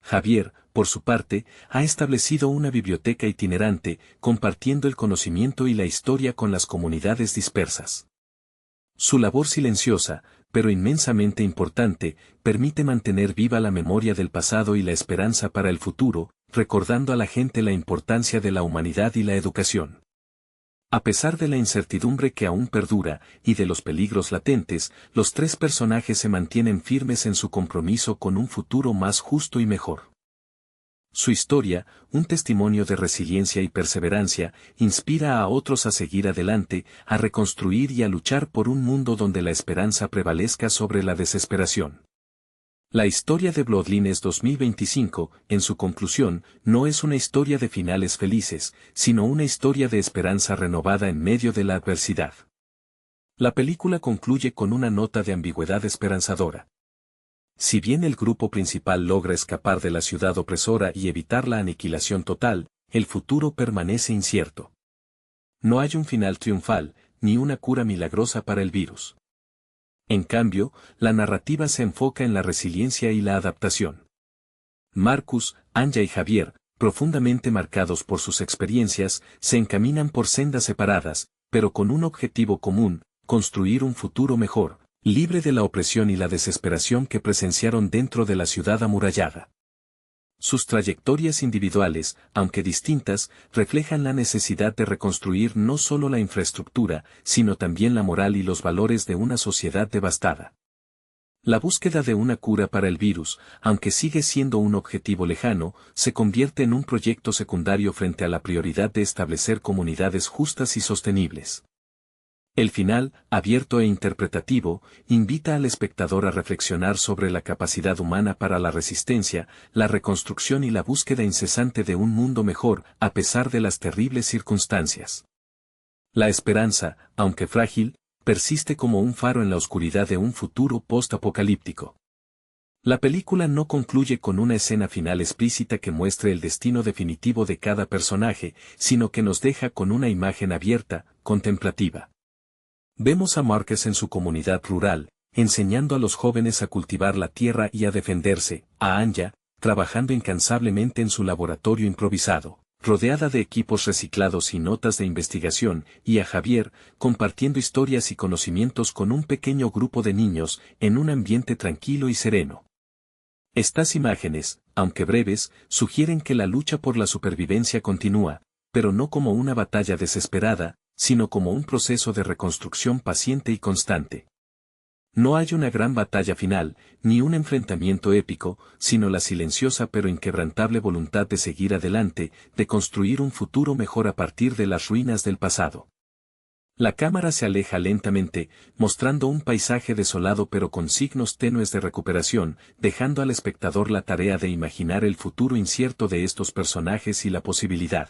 S1: Javier, por su parte, ha establecido una biblioteca itinerante, compartiendo el conocimiento y la historia con las comunidades dispersas. Su labor silenciosa, pero inmensamente importante, permite mantener viva la memoria del pasado y la esperanza para el futuro, recordando a la gente la importancia de la humanidad y la educación. A pesar de la incertidumbre que aún perdura, y de los peligros latentes, los tres personajes se mantienen firmes en su compromiso con un futuro más justo y mejor. Su historia, un testimonio de resiliencia y perseverancia, inspira a otros a seguir adelante, a reconstruir y a luchar por un mundo donde la esperanza prevalezca sobre la desesperación. La historia de Bloodlines 2025, en su conclusión, no es una historia de finales felices, sino una historia de esperanza renovada en medio de la adversidad. La película concluye con una nota de ambigüedad esperanzadora. Si bien el grupo principal logra escapar de la ciudad opresora y evitar la aniquilación total, el futuro permanece incierto. No hay un final triunfal, ni una cura milagrosa para el virus. En cambio, la narrativa se enfoca en la resiliencia y la adaptación. Marcus, Anya y Javier, profundamente marcados por sus experiencias, se encaminan por sendas separadas, pero con un objetivo común: construir un futuro mejor, libre de la opresión y la desesperación que presenciaron dentro de la ciudad amurallada. Sus trayectorias individuales, aunque distintas, reflejan la necesidad de reconstruir no solo la infraestructura, sino también la moral y los valores de una sociedad devastada. La búsqueda de una cura para el virus, aunque sigue siendo un objetivo lejano, se convierte en un proyecto secundario frente a la prioridad de establecer comunidades justas y sostenibles. El final, abierto e interpretativo, invita al espectador a reflexionar sobre la capacidad humana para la resistencia, la reconstrucción y la búsqueda incesante de un mundo mejor, a pesar de las terribles circunstancias. La esperanza, aunque frágil, persiste como un faro en la oscuridad de un futuro post-apocalíptico. La película no concluye con una escena final explícita que muestre el destino definitivo de cada personaje, sino que nos deja con una imagen abierta, contemplativa. Vemos a Marcus en su comunidad rural, enseñando a los jóvenes a cultivar la tierra y a defenderse, a Anya, trabajando incansablemente en su laboratorio improvisado, rodeada de equipos reciclados y notas de investigación, y a Javier, compartiendo historias y conocimientos con un pequeño grupo de niños, en un ambiente tranquilo y sereno. Estas imágenes, aunque breves, sugieren que la lucha por la supervivencia continúa, pero no como una batalla desesperada, sino como un proceso de reconstrucción paciente y constante. No hay una gran batalla final, ni un enfrentamiento épico, sino la silenciosa pero inquebrantable voluntad de seguir adelante, de construir un futuro mejor a partir de las ruinas del pasado. La cámara se aleja lentamente, mostrando un paisaje desolado pero con signos tenues de recuperación, dejando al espectador la tarea de imaginar el futuro incierto de estos personajes y la posibilidad